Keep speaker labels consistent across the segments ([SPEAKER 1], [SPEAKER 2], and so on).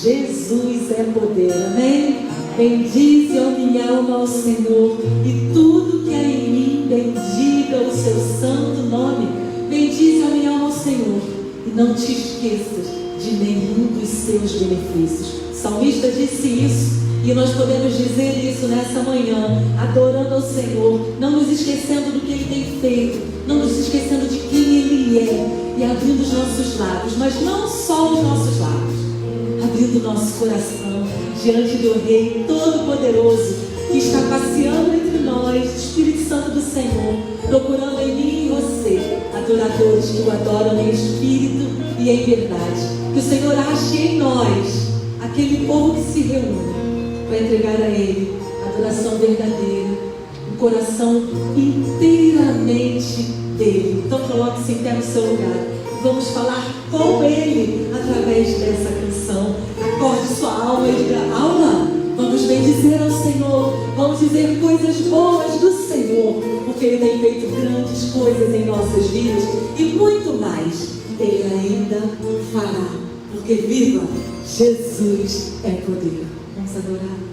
[SPEAKER 1] Jesus é poder, amém? Bendize, ó minha alma, ao Senhor, e tudo que há em mim, bendiga o seu santo nome. Bendize, ó minha alma, ao Senhor, e não te esqueças de nenhum dos seus benefícios. O salmista disse isso, e nós podemos dizer isso nessa manhã, adorando ao Senhor, não nos esquecendo do que Ele tem feito, não nos esquecendo de quem Ele é, e abrindo os nossos lábios, mas não só os nossos lábios, abrindo o nosso coração diante do Rei Todo-Poderoso que está passeando entre nós, Espírito Santo do Senhor, procurando em mim e em você, adoradores que o adoram em espírito e em verdade. Que o Senhor ache em nós aquele povo que se reúne para entregar a Ele adoração verdadeira, um coração inteiramente dele. Então coloque-se em pé no seu lugar. Vamos falar com Ele através dessa canção. Acorde sua alma e diga: alma, vamos bendizer ao Senhor. Vamos dizer coisas boas do Senhor, porque Ele tem feito grandes coisas em nossas vidas e muito mais Ele ainda fará. Porque viva, Jesus é poder. Vamos adorar.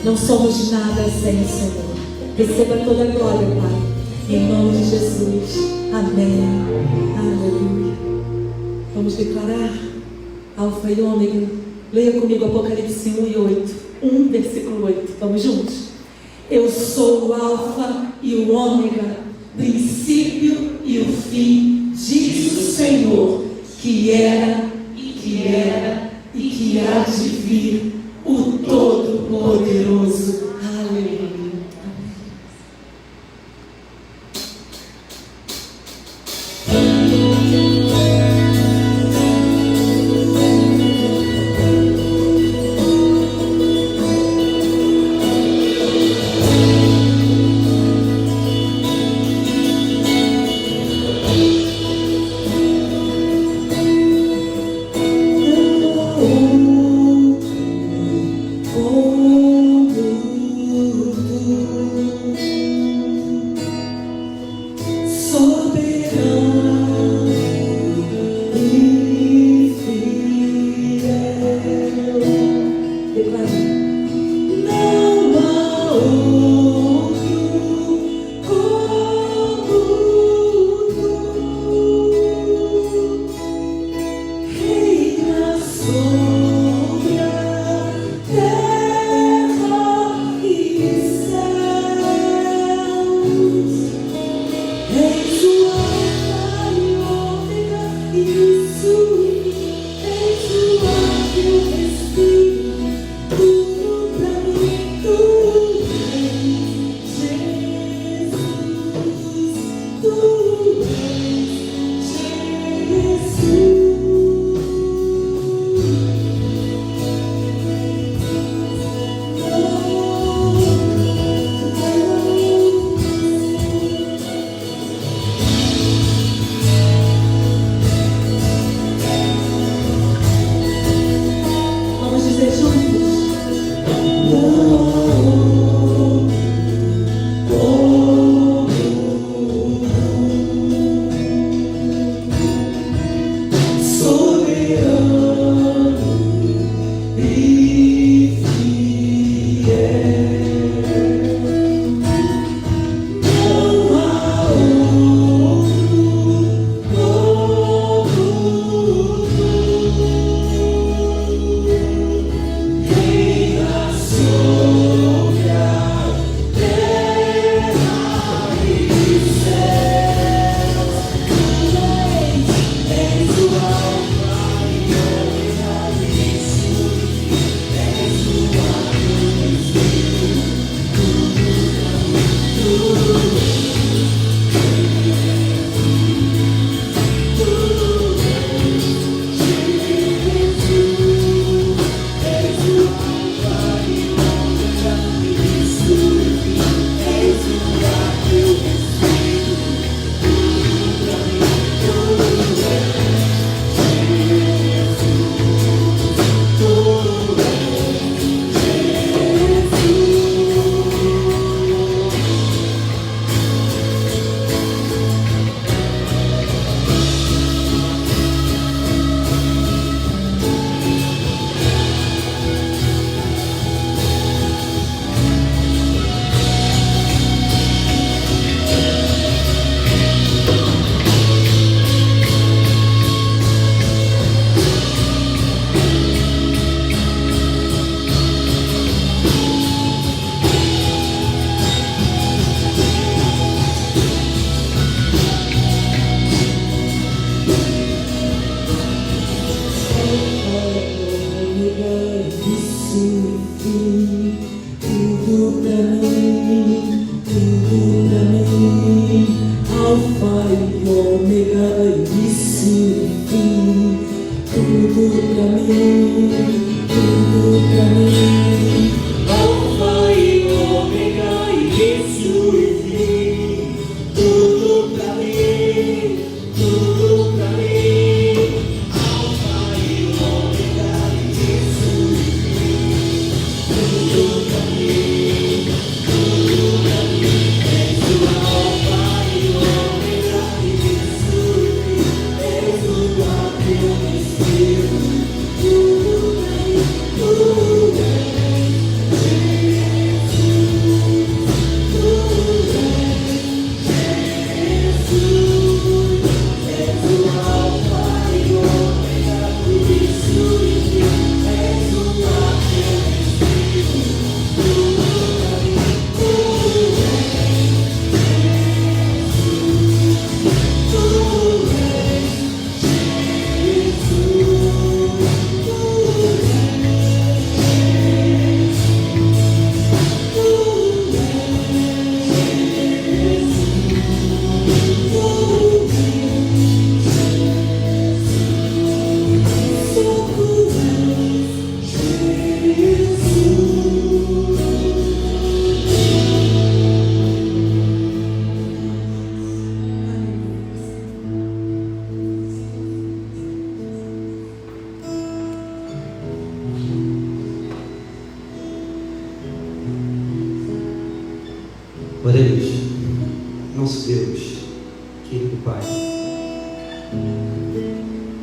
[SPEAKER 1] Não somos nada sem o Senhor. Receba toda a glória, Pai. Em nome de Jesus. Amém. Aleluia. Vamos declarar Alfa e Ômega. Leia comigo Apocalipse 1 e 8. 1, versículo 8. Vamos juntos? Eu sou o Alfa e o Ômega, princípio e o fim, diz o Senhor, que era e que era e que há de vir, o Todo-Poderoso. Aleluia.
[SPEAKER 2] Oremos. Nosso Deus, querido Pai,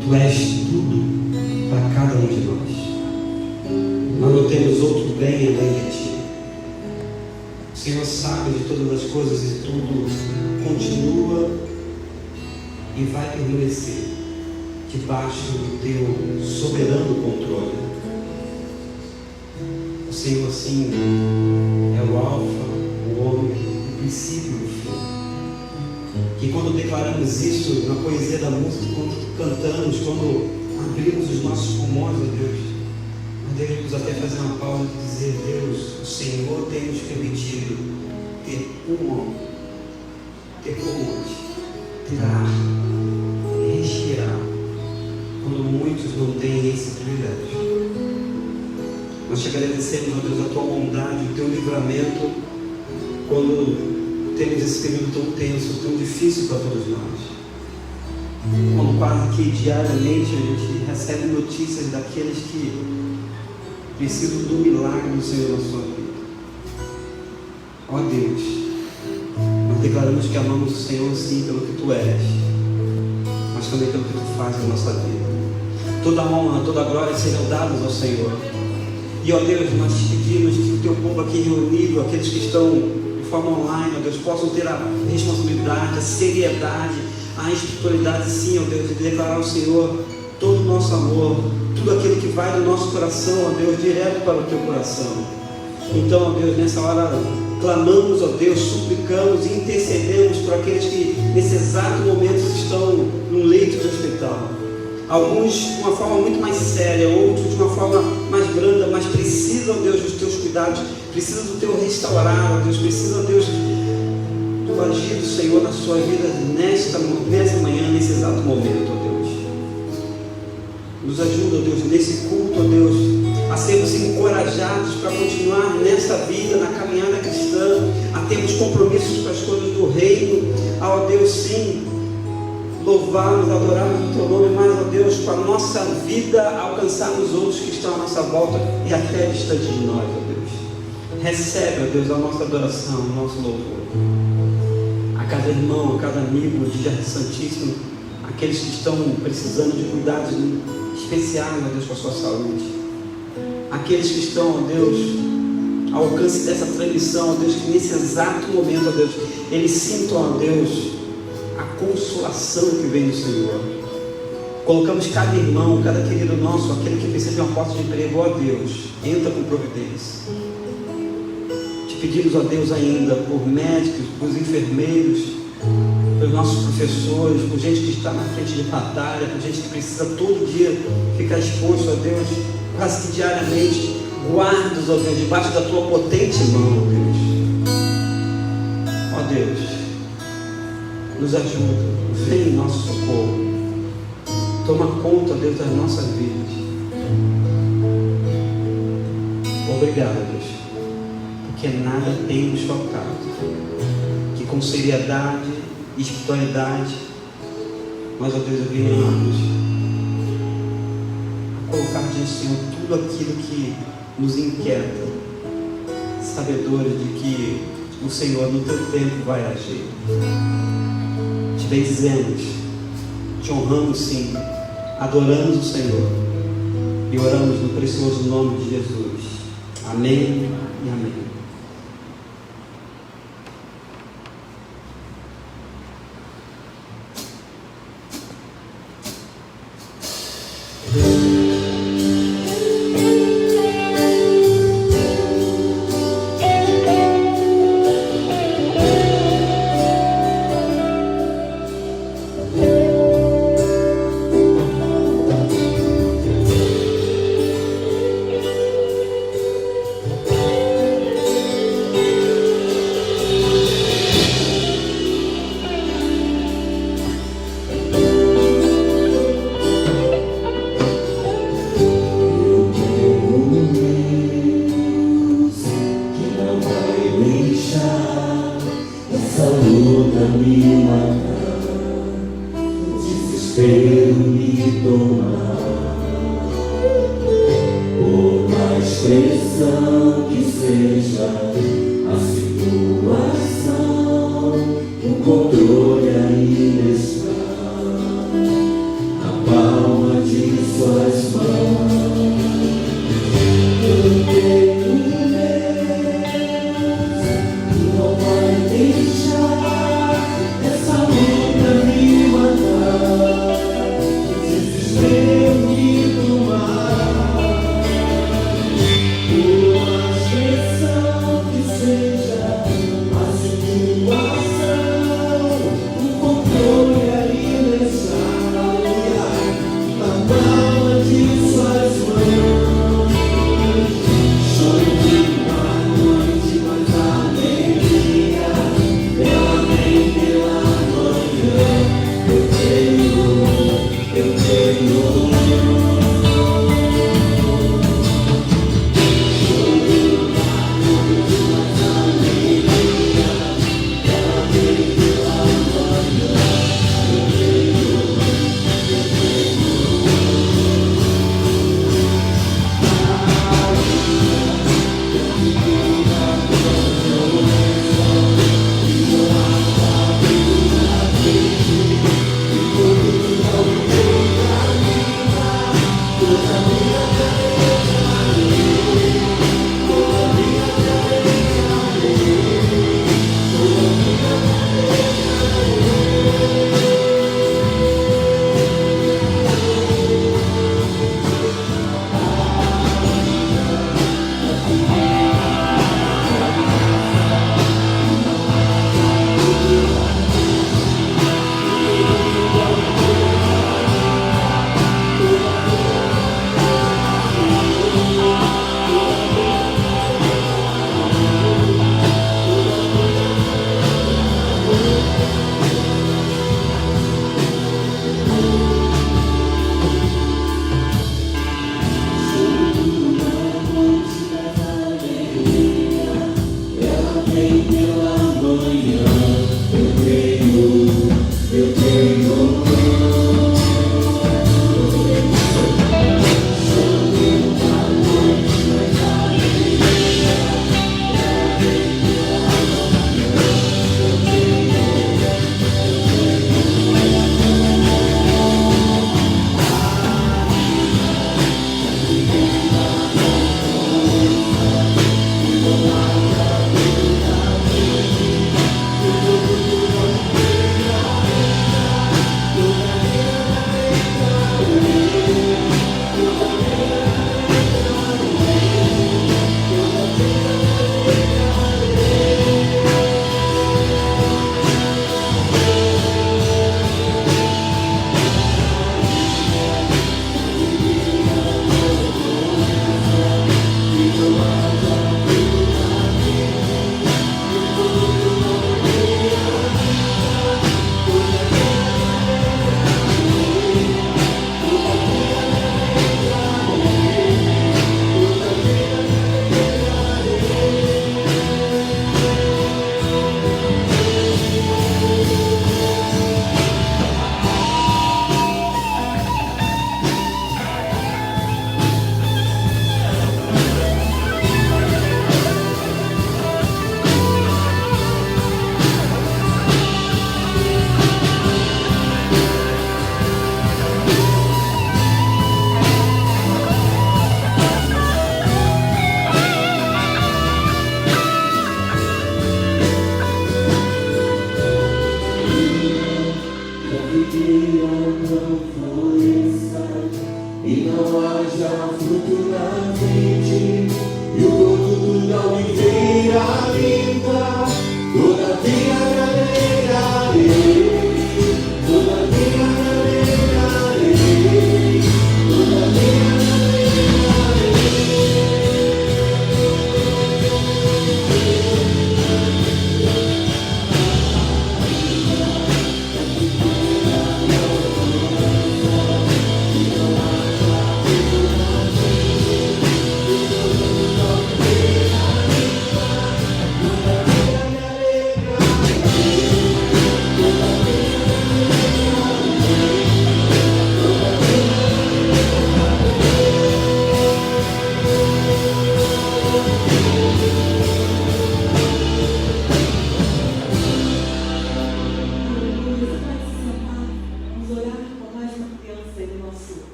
[SPEAKER 2] Tu és tudo para cada um de nós. Nós não temos outro bem além de Ti. O Senhor sabe de todas as coisas e tudo continua e vai permanecer debaixo do Teu soberano controle. O Senhor, assim, é o Alfa, o Ômega, o princípio e o fim. Que quando declaramos isso na poesia da música, quando cantamos, quando abrimos os nossos pulmões, ó Deus, nós devemos até fazer uma pausa e dizer: Deus, o Senhor tem nos permitido ter pulmão, ter pulmões, ter ar, respirar, quando muitos não têm esse privilégio. Nós te agradecemos, ó Deus, a Tua bondade, o Teu livramento, quando temos esse período tão tenso, tão difícil para todos nós. Quando quase que diariamente a gente recebe notícias daqueles que precisam do milagre do Senhor na sua vida. Ó Deus, nós declaramos que amamos o Senhor sim pelo que Tu és, mas também pelo que Tu fazes na nossa vida. Toda honra, toda glória sejam dadas ao Senhor. E ó Deus, nós te pedimos que o Teu povo aqui reunido, aqueles que estão de forma online, ó Deus, possam ter a responsabilidade, a seriedade, a espiritualidade, sim, ó Deus, de declarar ao Senhor todo o nosso amor, tudo aquilo que vai do nosso coração, ó Deus, direto para o Teu coração. Então, ó Deus, nessa hora clamamos, ó Deus, suplicamos e intercedemos por aqueles que nesse exato momento estão num leito de hospital. Alguns de uma forma muito mais séria, outros de uma forma mais branda, mas precisam, Deus, dos Teus cuidados, precisam do Teu restaurar, ó Deus, precisam, Deus, do agir do Senhor na sua vida nessa manhã, nesse exato momento, ó Deus. Nos ajuda, ó Deus, nesse culto, ó Deus, a sermos encorajados para continuar nessa vida, na caminhada cristã, a termos compromissos com as coisas do reino, ó Deus, sim, louvarmos, adorarmos o Teu nome, mas, ó Deus, com a nossa vida alcançarmos outros que estão à nossa volta e até distante de nós, ó Deus. Recebe, ó Deus, a nossa adoração, o nosso louvor. A cada irmão, a cada amigo de Jardim Santíssimo, aqueles que estão precisando de cuidados especiais, ó Deus, com a sua saúde. Aqueles que estão, ó Deus, ao alcance dessa transmissão, ó Deus, que nesse exato momento, ó Deus, eles sintam, ó Deus, a consolação que vem do Senhor. Colocamos cada irmão, cada querido nosso, aquele que precisa de uma porta de emprego, ó Deus, entra com providência. Te pedimos, ó Deus, ainda por médicos, por enfermeiros, pelos nossos professores, por gente que está na frente de batalha, por gente que precisa todo dia ficar exposto, ó Deus, quase que diariamente. Guarda-os, ó Deus, debaixo da Tua potente mão, ó Deus. Ó Deus, nos ajuda, vem em nosso socorro, toma conta, Deus, das nossas vidas. Obrigado, Deus, porque nada tem nos faltado, que com seriedade e espiritualidade nós, ó Deus, venhamos a colocar diante do Senhor tudo aquilo que nos inquieta, sabedores de que o Senhor no Teu tempo vai agir. Te bendizemos, te honramos sim, adoramos o Senhor e oramos no precioso nome de Jesus. Amém e amém.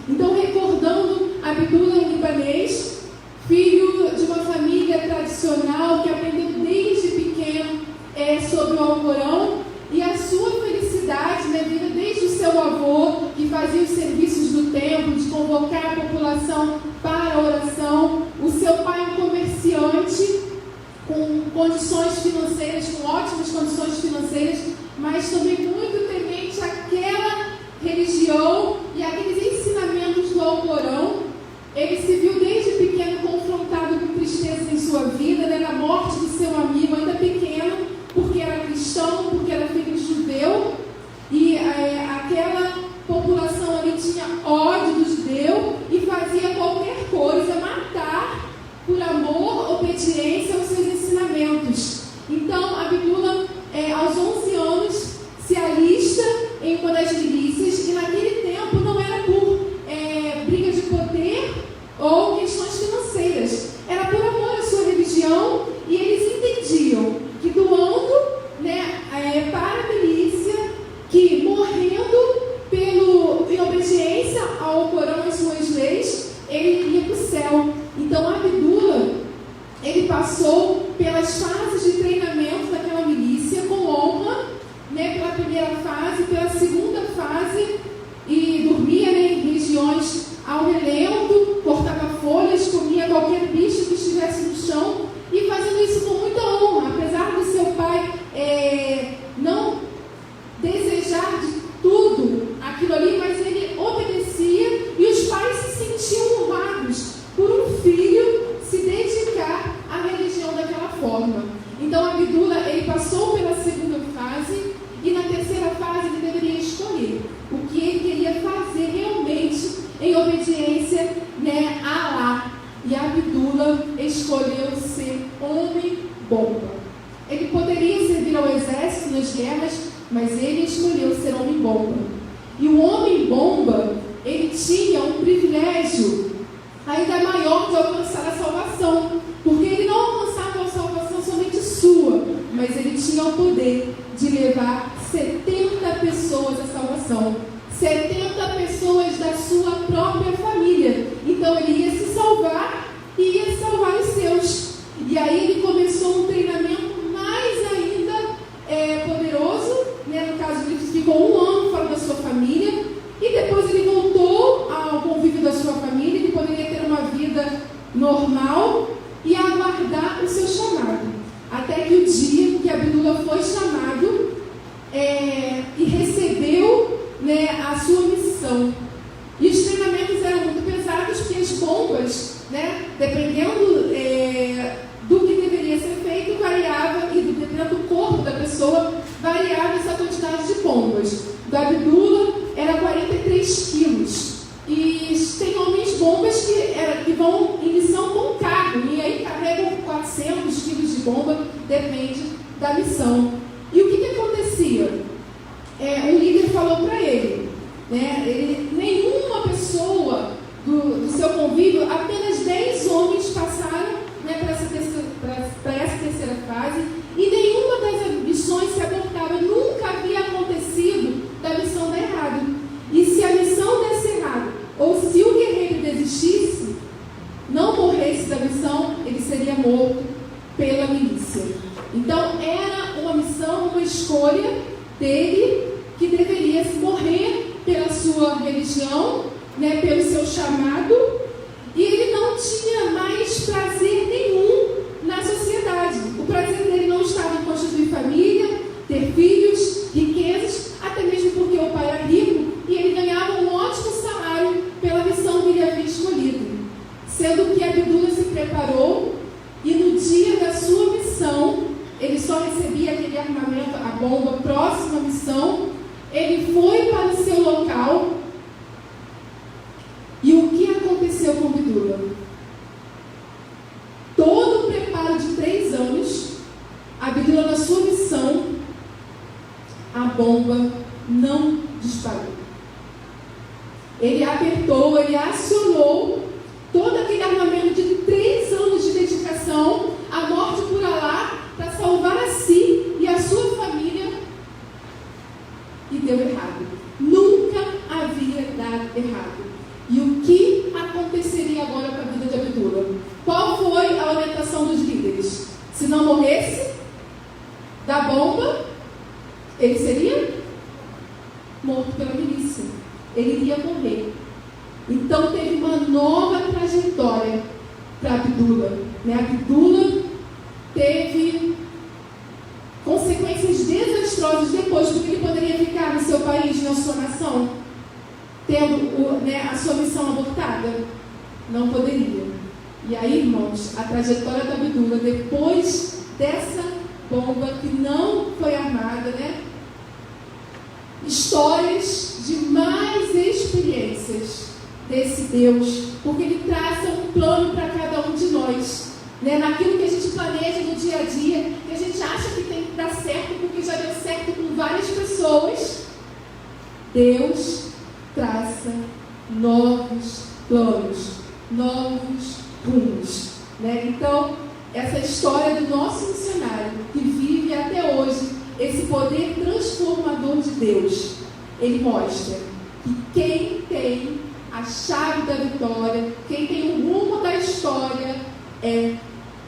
[SPEAKER 3] Então, recordando a Abdullah ibn filho de uma família tradicional que aprendeu desde pequeno sobre o Alcorão, e a sua felicidade, né, vinda desde o seu avô, que fazia os serviços do templo, de convocar a população para a oração, o seu pai um comerciante com condições financeiras, com ótimas condições financeiras, mas também muito temente àquela religião e aqueles ensinamentos do Alcorão. Ele se viu desde pequeno confrontado com tristezas em sua vida, né, na morte do seu amigo, ainda pequeno, porque era cristão, porque era filho de judeu, e aquela população ali tinha ódio do judeu e fazia qualquer coisa, matar por amor, obediência aos seus ensinamentos. Então, Abdullah, aos 11 anos, se alista em uma das milícias, e naquele tempo não era por briga de poder ou questões financeiras, era por amor à sua religião, e eles entendiam que doando, né, para a milícia, que morrendo em obediência ao Corão e suas leis, ele iria para o céu. Então Abdullah, ele passou pelas fases de treinamento daquela milícia com honra, né, pela primeira fase, pela segunda fase, e dormia, né, em regiões ao relento, cortava folhas, comia qualquer bicho que estivesse no chão, e fazendo isso com muita honra, apesar do seu pai não desejar de tudo aquilo ali, mas ele obedecia, e os pais se sentiam honrados por um filho se dedicar à religião daquela forma. Então Abdullah, ele passou pela segunda fase, e na terceira fase ele deveria escolher o que ele queria fazer realmente em obediência, né, a Allah. E Abdullah escolheu ser homem-bomba. Ele poderia servir ao exército nas guerras, mas ele escolheu ser homem-bomba. E o homem-bomba, ele tinha um privilégio ainda maior de alcançar a salvação, porque ele não alcançava a salvação somente sua, mas ele tinha o poder de levar 70 pessoas à salvação, 70 pessoas da sua própria família. Então ele ia se salvar e ia salvar os seus. E aí ele começou um treinamento mais ainda poderoso, né? No caso, ele ficou 1 ano fora da sua família, e depois ele voltou ao convívio da sua família. Ele poderia ter uma vida normal e aguardar o seu chamado, até que o dia que Abdullah foi chamado e recebeu, né, a sua missão. E os treinamentos eram muito pesados, porque as bombas, né, dependendo do que deveria ser feito, variava, e dependendo do corpo da pessoa, variava essa quantidade de bombas. Do Abdullah era 43 quilos. E tem homens bombas que vão em missão com carro, e aí carregam 400 quilos de bomba, depende da missão. E o que acontecia? Um líder falou para ele, né, nenhuma pessoa do seu convívio, apenas 10 homens passaram, né, para essa terceira fase, e nenhuma das missões se abortava. Nunca havia acontecido da missão dar errado. E se a missão desse errado, ou se o guerreiro desistisse, não morresse da missão, ele seria morto pela milícia. Então era uma missão, uma escolha dele, que deveria morrer pela sua religião, né, pelo seu chamado, e ele não tinha mais prazer nenhum na sociedade. O prazer dele não estava em constituir família, ter filhos, riquezas, até mesmo porque o pai era rico e ele ganhava um ótimo salário pela missão que ele havia escolhido. Sendo que Abdullah se preparou, e no dia da sua missão, ele só recebia aquele armamento, a bomba, próxima à missão. Ele foi para o seu local. E o que aconteceu com Abdullah? Todo o preparo de 3 anos, Abdullah, na sua missão, a bomba não disparou. Ele apertou, ele acionou todo aquele armamento de 3 anos de dedicação, a morte por Allah, para salvar a si e a sua família, e deu errado. Nunca havia dado errado. E o que aconteceria agora com a vida de Abdullah? Qual ele seria morto pela milícia. Ele iria morrer. Então teve uma nova trajetória para Abdullah. Abdullah teve consequências desastrosas depois, porque ele poderia ficar no seu país, na sua nação, tendo a sua missão abortada. Não poderia. E aí, irmãos, a trajetória da Abdullah, depois dessa bomba que não foi armada, histórias de mais experiências desse Deus, porque Ele traça um plano para cada um de nós, naquilo que a gente planeja no dia a dia, que a gente acha que tem que dar certo, porque já deu certo com várias pessoas. Deus traça novos planos, novos rumos, Então, essa história do nosso missionário, que vive até hoje esse poder transformador de Deus, ele mostra que quem tem a chave da vitória, quem tem o rumo da história é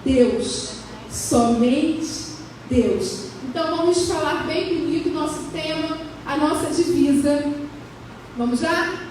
[SPEAKER 3] Deus, somente Deus. Então vamos falar bem bonito o nosso tema, a nossa divisa. Vamos lá?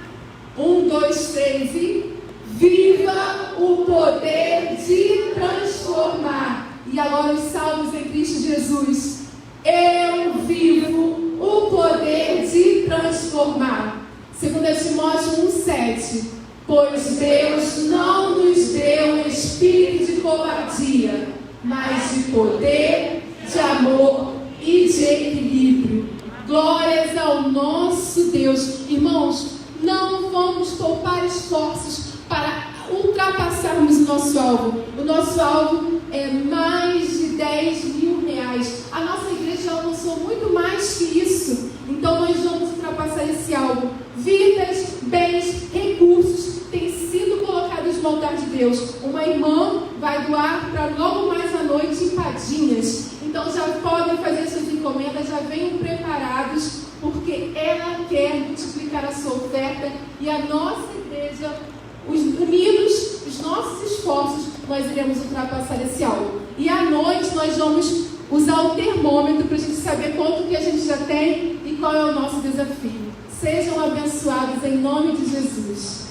[SPEAKER 3] 1, 2, 3 e... Viva o poder de transformar. E agora os salmos em Cristo Jesus. Eu vivo o poder de transformar. 2 Timóteo 1,7. Pois Deus não nos deu espírito de covardia, mas de poder, de amor e de equilíbrio. Glórias ao nosso Deus. Irmãos, não vamos poupar esforços para ultrapassarmos o nosso alvo. O nosso alvo é mais de 10 mil reais. A nossa igreja alcançou muito mais que isso. Então nós vamos ultrapassar esse alvo. Vidas, bens, recursos têm sido colocados no altar de Deus. Uma irmã vai doar para logo mais à noite empadinhas. Então já podem fazer suas encomendas, já venham preparados, porque ela quer multiplicar a sua oferta. E a nossa igreja, unidos, os nossos esforços, nós iremos ultrapassar esse alvo. E à noite nós vamos usar o termômetro para a gente saber quanto que a gente já tem e qual é o nosso desafio. Sejam abençoados em nome de Jesus.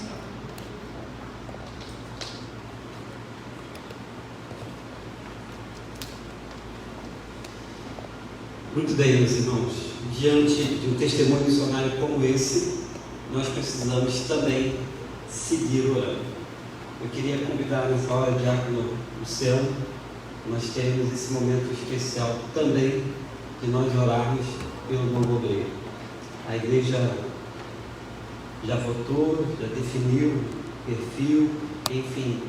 [SPEAKER 2] Muito bem, meus irmãos. Diante de um testemunho missionário como esse, nós precisamos também seguir orando. Eu queria convidar nessa hora o diácono Luciano. Nós teremos esse momento especial também de nós orarmos pelo novo obreiro. A igreja já votou, já definiu perfil, enfim,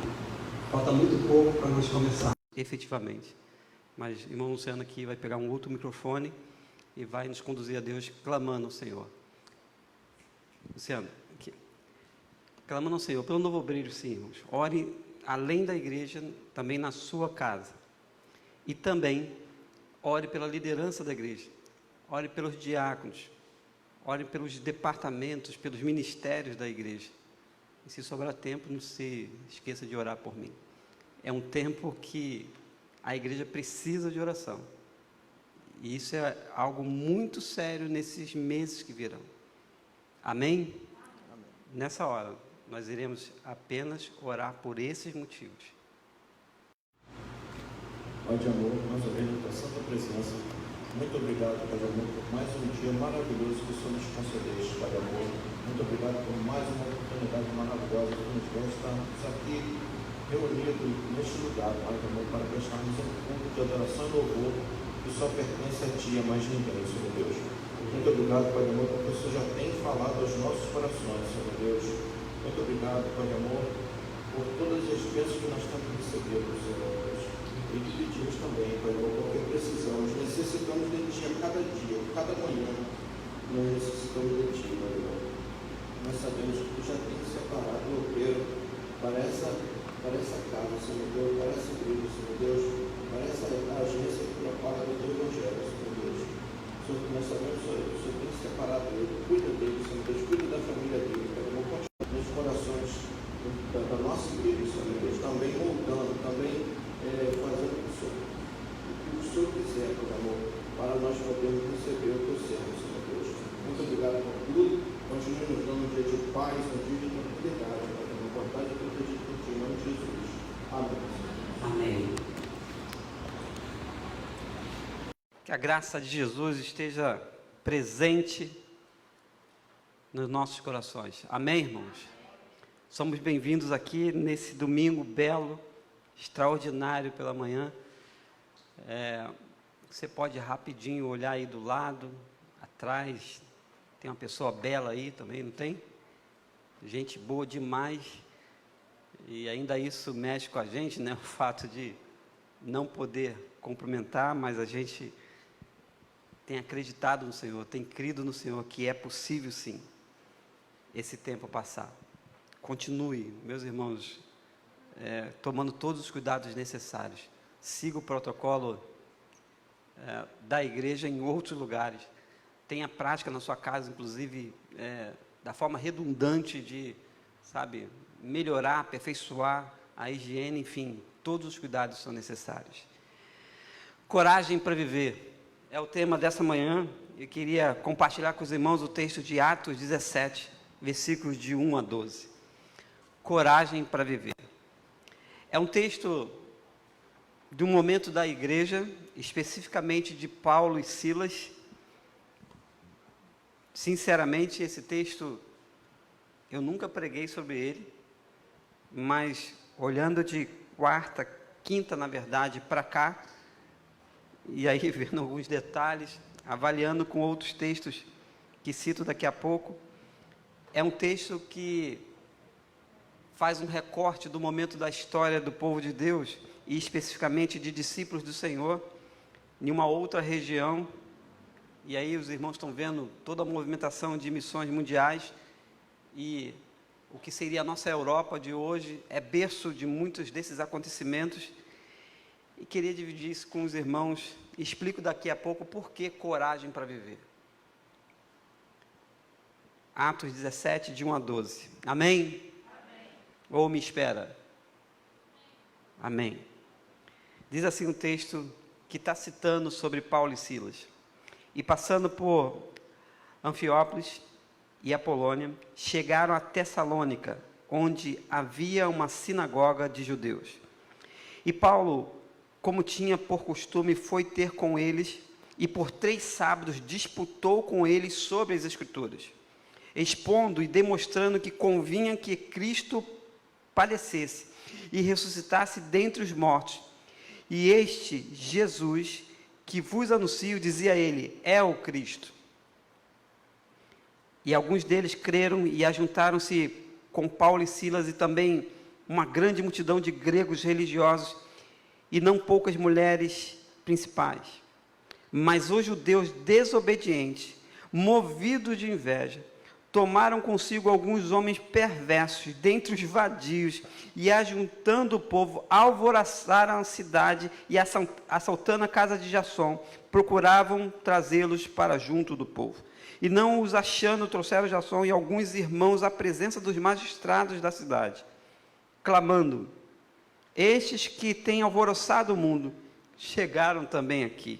[SPEAKER 2] falta muito pouco para nós começarmos efetivamente. Mas o irmão Luciano aqui vai pegar um outro microfone e vai nos conduzir a Deus clamando ao Senhor. Luciano, aqui. Clamando ao Senhor pelo novo obreiro, sim, irmãos. Ore além da igreja, também na sua casa. E também ore pela liderança da igreja. Ore pelos diáconos. Ore pelos departamentos, pelos ministérios da igreja. E se sobrar tempo, não se esqueça de orar por mim. É um tempo que a igreja precisa de oração. E isso é algo muito sério nesses meses que virão. Amém? Amém. Nessa hora, nós iremos apenas orar por esses motivos.
[SPEAKER 4] Pai de amor, nós oramos a santa presença. Muito obrigado, Pai de amor, por mais um dia maravilhoso que o Senhor nos concedeste, Pai de amor. Muito obrigado por mais uma oportunidade maravilhosa que nos deu estarmos aqui reunidos neste lugar, Pai de amor, para prestarmos um culto de adoração e louvor que só pertence a Ti e a mais ninguém, Senhor Deus. Muito obrigado, Pai de amor, porque o Senhor já tem falado aos nossos corações, Senhor Deus. Muito obrigado, Pai de amor, por todas as bênçãos que nós temos recebido, Senhor Deus. E te pedimos também, Pai de amor, porque precisamos, necessitamos de Ti a cada dia, cada manhã, nós necessitamos de Ti, Pai de amor. Nós sabemos que Tu já tens separado o obreiro para essa casa, Senhor Deus, para essa igreja, Senhor Deus, para essa agência que propaga do Teu Evangelho, Senhor Deus. Senhor, nós sabemos, Senhor, que o Senhor tem separado ele, cuida dele, Senhor Deus, cuida da família dele, Pai de amor, continua nos corações da nossa igreja, Senhor Deus, também moldando, também fazendo o que o Senhor quiser, Pai de amor, para o nós podermos receber o teu servo, Senhor Deus. Muito obrigado por tudo. Continue nos dando um dia de paz, um dia de tranquilidade, para ter uma vontade de acreditar por ti, em nome de Jesus. Amém.
[SPEAKER 2] Amém. Que a graça de Jesus esteja presente nos nossos corações. Amém, irmãos? Somos bem-vindos aqui nesse domingo belo, extraordinário pela manhã. Você pode rapidinho olhar aí do lado, atrás, tem uma pessoa bela aí também, não tem? Gente boa demais, e ainda isso mexe com a gente, né? O fato de não poder cumprimentar, mas a gente tem acreditado no Senhor, tem crido no Senhor, que é possível sim, esse tempo passar. Continue, meus irmãos, tomando todos os cuidados necessários. Siga o protocolo da igreja em outros lugares. Tenha prática na sua casa, inclusive, da forma redundante de, melhorar, aperfeiçoar a higiene, enfim, todos os cuidados são necessários. Coragem para viver é o tema dessa manhã. Eu queria compartilhar com os irmãos o texto de Atos 17, versículos de 1 a 12. Coragem para viver. É um texto de um momento da igreja, especificamente de Paulo e Silas. Sinceramente, esse texto, eu nunca preguei sobre ele, mas olhando de quarta, quinta, na verdade, para cá, e aí vendo alguns detalhes, avaliando com outros textos que cito daqui a pouco, é um texto que faz um recorte do momento da história do povo de Deus, e especificamente de discípulos do Senhor, em uma outra região. E aí os irmãos estão vendo toda a movimentação de missões mundiais, e o que seria a nossa Europa de hoje é berço de muitos desses acontecimentos, e queria dividir isso com os irmãos. Explico daqui a pouco por que coragem para viver. Atos 17, de 1 a 12. Amém? Amém. Ou me espera? Amém. Diz assim o texto que está citando sobre Paulo e Silas. E passando por Anfiópolis e Apolônia, chegaram a Tessalônica, onde havia uma sinagoga de judeus. E Paulo, como tinha por costume, foi ter com eles, e por 3 sábados disputou com eles sobre as Escrituras, expondo e demonstrando que convinha que Cristo padecesse e ressuscitasse dentre os mortos. E este Jesus, que vos anuncio, dizia ele, é o Cristo. E alguns deles creram e ajuntaram-se com Paulo e Silas, e também uma grande multidão de gregos religiosos, e não poucas mulheres principais. Mas os judeus desobedientes, movidos de inveja, tomaram consigo alguns homens perversos dentre os vadios, e ajuntando o povo, alvoroçaram a cidade, e assaltando a casa de Jasson, procuravam trazê-los para junto do povo. E não os achando, trouxeram Jasson e alguns irmãos à presença dos magistrados da cidade, clamando, estes que têm alvoroçado o mundo, chegaram também aqui,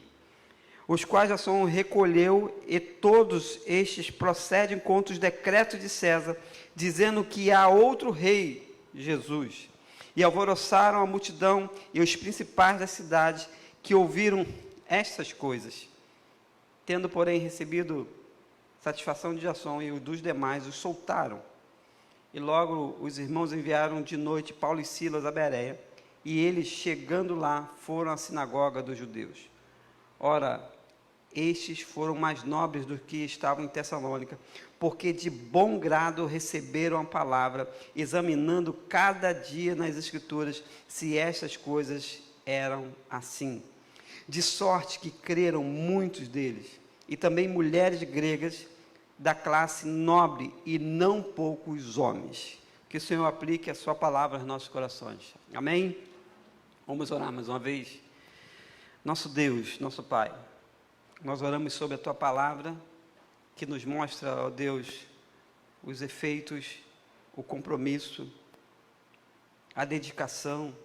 [SPEAKER 2] os quais Jasson recolheu, e todos estes procedem contra os decretos de César, dizendo que há outro rei, Jesus. E alvoroçaram a multidão e os principais da cidade, que ouviram estas coisas. Tendo, porém, recebido satisfação de Jasson e dos demais, os soltaram. E logo os irmãos enviaram de noite Paulo e Silas a Bereia, e eles, chegando lá, foram à sinagoga dos judeus. Ora, estes foram mais nobres do que estavam em Tessalônica, porque de bom grado receberam a palavra, examinando cada dia nas Escrituras se estas coisas eram assim. De sorte que creram muitos deles, e também mulheres gregas da classe nobre, e não poucos homens. Que o Senhor aplique a sua palavra aos nossos corações. Amém? Vamos orar mais uma vez. Nosso Deus, nosso Pai, nós oramos sobre a tua palavra, que nos mostra, ó Deus, os efeitos, o compromisso, a dedicação,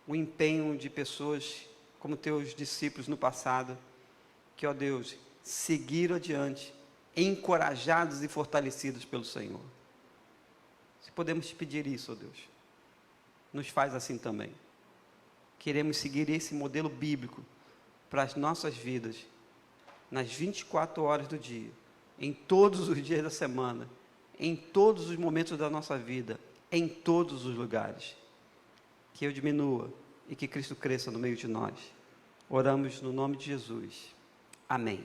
[SPEAKER 2] o empenho de pessoas como teus discípulos no passado, que, ó Deus, seguiram adiante, encorajados e fortalecidos pelo Senhor. Se podemos te pedir isso, ó Deus, nos faz assim também. Queremos seguir esse modelo bíblico para as nossas vidas, nas 24 horas do dia, em todos os dias da semana, em todos os momentos da nossa vida, em todos os lugares. Que eu diminua e que Cristo cresça no meio de nós. Oramos no nome de Jesus. Amém.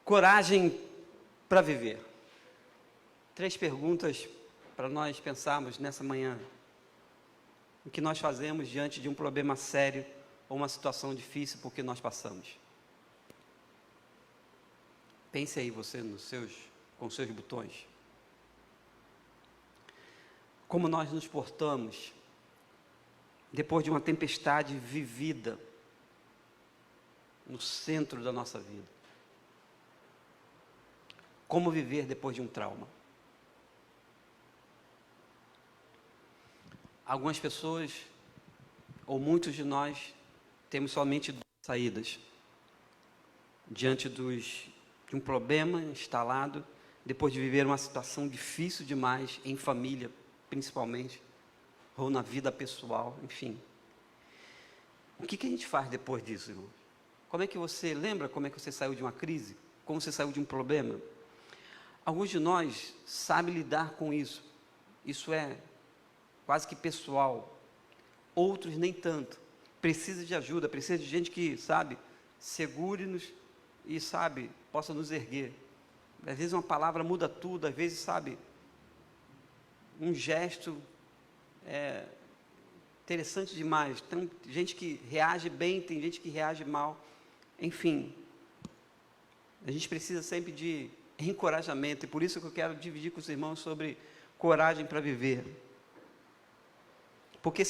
[SPEAKER 2] Coragem para viver. 3 perguntas para nós pensarmos nessa manhã. O que nós fazemos diante de um problema sério ou uma situação difícil por que nós passamos? Pense aí você com seus botões. Como nós nos portamos depois de uma tempestade vivida no centro da nossa vida? Como viver depois de um trauma? Algumas pessoas, ou muitos de nós, temos somente 2 saídas diante de um problema instalado, depois de viver uma situação difícil demais, em família principalmente, ou na vida pessoal, enfim. O que a gente faz depois disso, irmão? Como é que você lembra como é que você saiu de uma crise? Como você saiu de um problema? Alguns de nós sabem lidar com isso. Isso é quase que pessoal. Outros nem tanto. Precisa de ajuda, precisa de gente que, sabe, segure-nos e, sabe, possa nos erguer. Às vezes uma palavra muda tudo, às vezes, sabe, um gesto é interessante demais. Tem gente que reage bem, tem gente que reage mal. Enfim, a gente precisa sempre de encorajamento, e por isso que eu quero dividir com os irmãos sobre coragem para viver. Porque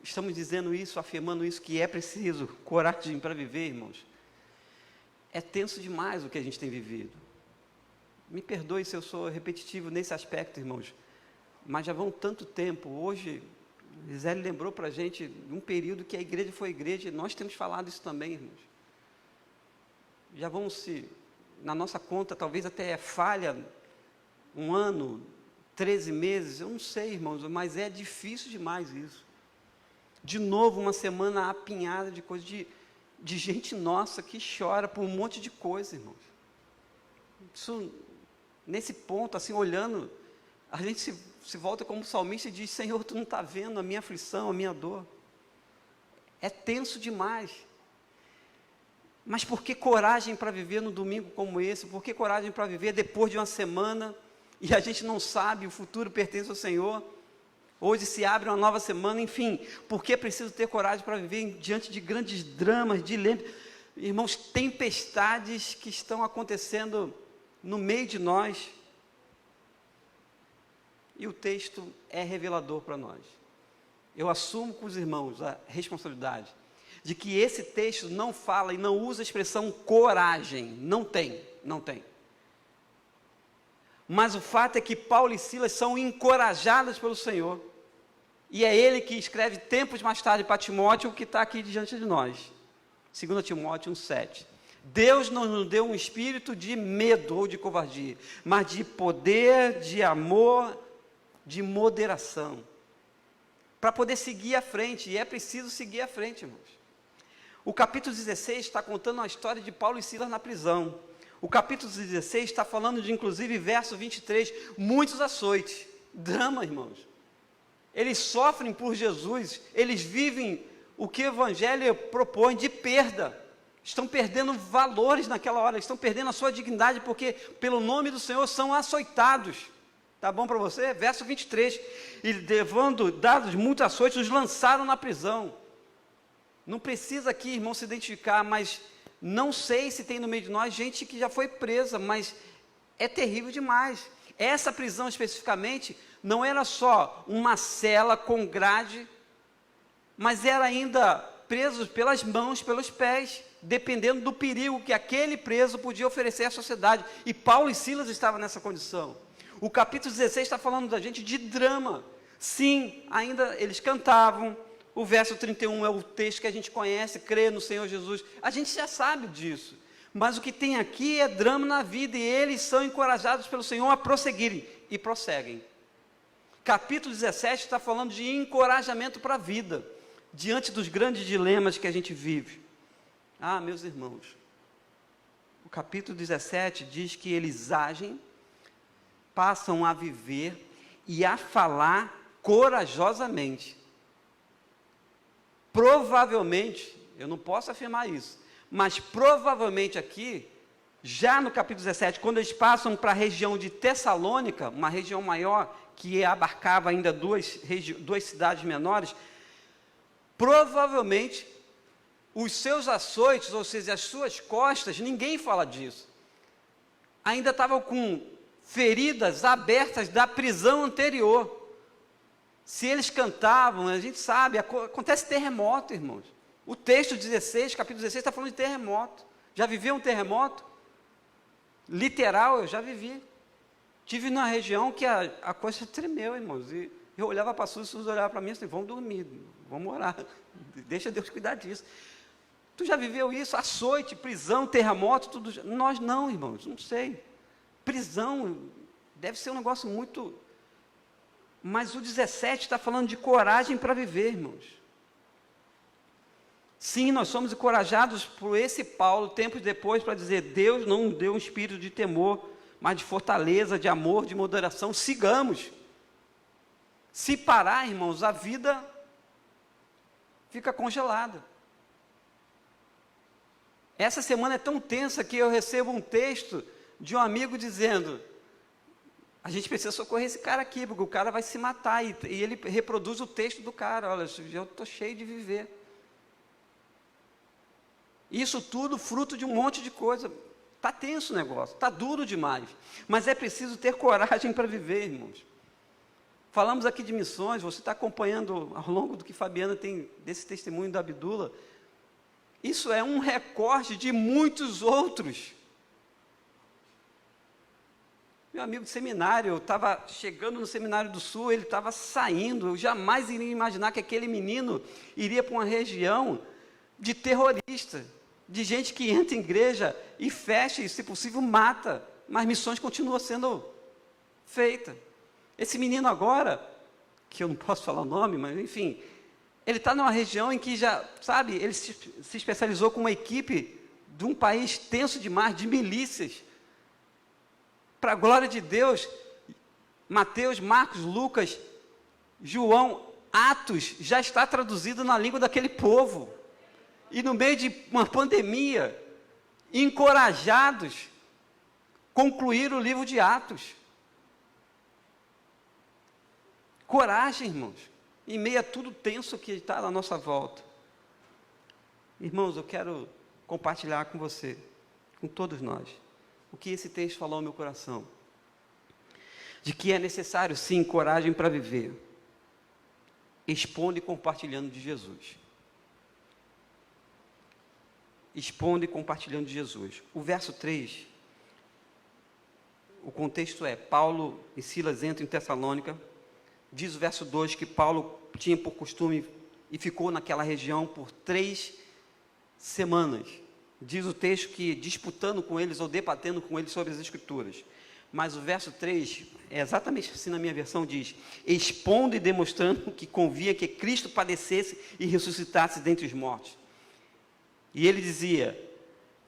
[SPEAKER 2] estamos dizendo isso, afirmando isso, que é preciso coragem para viver, irmãos, é tenso demais o que a gente tem vivido. Me perdoe se eu sou repetitivo nesse aspecto, irmãos, mas já vão tanto tempo. Hoje, Gisele lembrou para a gente um período que a igreja foi igreja, e nós temos falado isso também, irmãos. Já vão na nossa conta, talvez até falha 1 ano, 13 meses, eu não sei, irmãos, mas é difícil demais isso. De novo, uma semana apinhada de coisa, de gente nossa que chora por um monte de coisa, irmãos. Isso, nesse ponto, assim, olhando, a gente se volta como salmista e diz: Senhor, tu não está vendo a minha aflição, a minha dor? É tenso demais. Mas por que coragem para viver no domingo como esse? Por que coragem para viver depois de uma semana e a gente não sabe, o futuro pertence ao Senhor? Hoje se abre uma nova semana, enfim. Por que é preciso ter coragem para viver diante de grandes dramas, dilemas? Irmãos, tempestades que estão acontecendo no meio de nós. E o texto é revelador para nós. Eu assumo com os irmãos a responsabilidade de que esse texto não fala e não usa a expressão coragem. Não tem. Mas o fato é que Paulo e Silas são encorajados pelo Senhor. E é ele que escreve tempos mais tarde para Timóteo o que está aqui diante de nós. 2 Timóteo 1,7. Deus não nos deu um espírito de medo ou de covardia, mas de poder, de amor, de moderação. Para poder seguir à frente, e é preciso seguir à frente, irmãos. O capítulo 16 está contando a história de Paulo e Silas na prisão. O capítulo 16 está falando de, inclusive, verso 23, muitos açoites, drama, irmãos. Eles sofrem por Jesus, eles vivem o que o Evangelho propõe de perda. Estão perdendo valores naquela hora, estão perdendo a sua dignidade, porque pelo nome do Senhor são açoitados. Tá bom para você? Verso 23, e levando dados muitos açoites, os lançaram na prisão. Não precisa aqui, irmão, se identificar, mas não sei se tem no meio de nós gente que já foi presa, mas é terrível demais. Essa prisão especificamente não era só uma cela com grade, mas era ainda presos pelas mãos, pelos pés, dependendo do perigo que aquele preso podia oferecer à sociedade. E Paulo e Silas estavam nessa condição. O capítulo 16 está falando da gente de drama. Sim, ainda eles cantavam, O verso 31 é o texto que a gente conhece, crê no Senhor Jesus. A gente já sabe disso. Mas o que tem aqui é drama na vida, e eles são encorajados pelo Senhor a prosseguirem, e prosseguem. Capítulo 17 está falando de encorajamento para a vida, diante dos grandes dilemas que a gente vive. Ah, meus irmãos, o capítulo 17 diz que eles agem, passam a viver e a falar corajosamente. Provavelmente, eu não posso afirmar isso, mas provavelmente aqui, já no capítulo 17, quando eles passam para a região de Tessalônica, uma região maior, que abarcava ainda duas cidades menores, provavelmente os seus açoites, ou seja, as suas costas, ninguém fala disso, ainda estavam com feridas abertas da prisão anterior. Se eles cantavam, a gente sabe, acontece terremoto, irmãos. O texto 16, capítulo 16, está falando de terremoto. Já viveu um terremoto? Literal, eu já vivi. Tive numa região que a coisa tremeu, irmãos. E eu olhava para a Suzy olhava para mim e assim, vamos dormir, vamos orar. Deixa Deus cuidar disso. Tu já viveu isso? Açoite, prisão, terremoto, tudo. Nós não, irmãos, não sei. Prisão deve ser um negócio muito... Mas o 17 está falando de coragem para viver, irmãos. Sim, nós somos encorajados por esse Paulo, tempos depois, para dizer, Deus não deu um espírito de temor, mas de fortaleza, de amor, de moderação. Sigamos. Se parar, irmãos, a vida fica congelada. Essa semana é tão tensa que eu recebo um texto de um amigo dizendo, a gente precisa socorrer esse cara aqui, porque o cara vai se matar, e ele reproduz o texto do cara, olha, eu estou cheio de viver. Isso tudo fruto de um monte de coisa. Está tenso o negócio, está duro demais, mas é preciso ter coragem para viver, irmãos. Falamos aqui de missões, você está acompanhando ao longo do que Fabiana tem desse testemunho da Abdula. Isso é um recorte de muitos outros. Meu amigo de seminário, eu estava chegando no Seminário do Sul, ele estava saindo, eu jamais iria imaginar que aquele menino iria para uma região de terrorista, de gente que entra em igreja e fecha e, se possível, mata, mas missões continuam sendo feitas. Esse menino agora, que eu não posso falar o nome, mas enfim, ele está numa região em que já, sabe, ele se especializou com uma equipe de um país tenso demais, de milícias. Para a glória de Deus, Mateus, Marcos, Lucas, João, Atos, já está traduzido na língua daquele povo. E no meio de uma pandemia, encorajados, concluíram o livro de Atos. Coragem, irmãos, em meio a tudo tenso que está à nossa volta. Irmãos, eu quero compartilhar com você, com todos nós, o que esse texto falou ao meu coração. De que é necessário, sim, coragem para viver. Expondo e compartilhando de Jesus. Expondo e compartilhando de Jesus. O verso 3, o contexto é, Paulo e Silas entram em Tessalônica. Diz o verso 2 que Paulo tinha por costume e ficou naquela região por 3 semanas. Diz o texto que disputando com eles ou debatendo com eles sobre as Escrituras. Mas o verso 3, é exatamente assim na minha versão, diz, expondo e demonstrando que convinha que Cristo padecesse e ressuscitasse dentre os mortos. E ele dizia,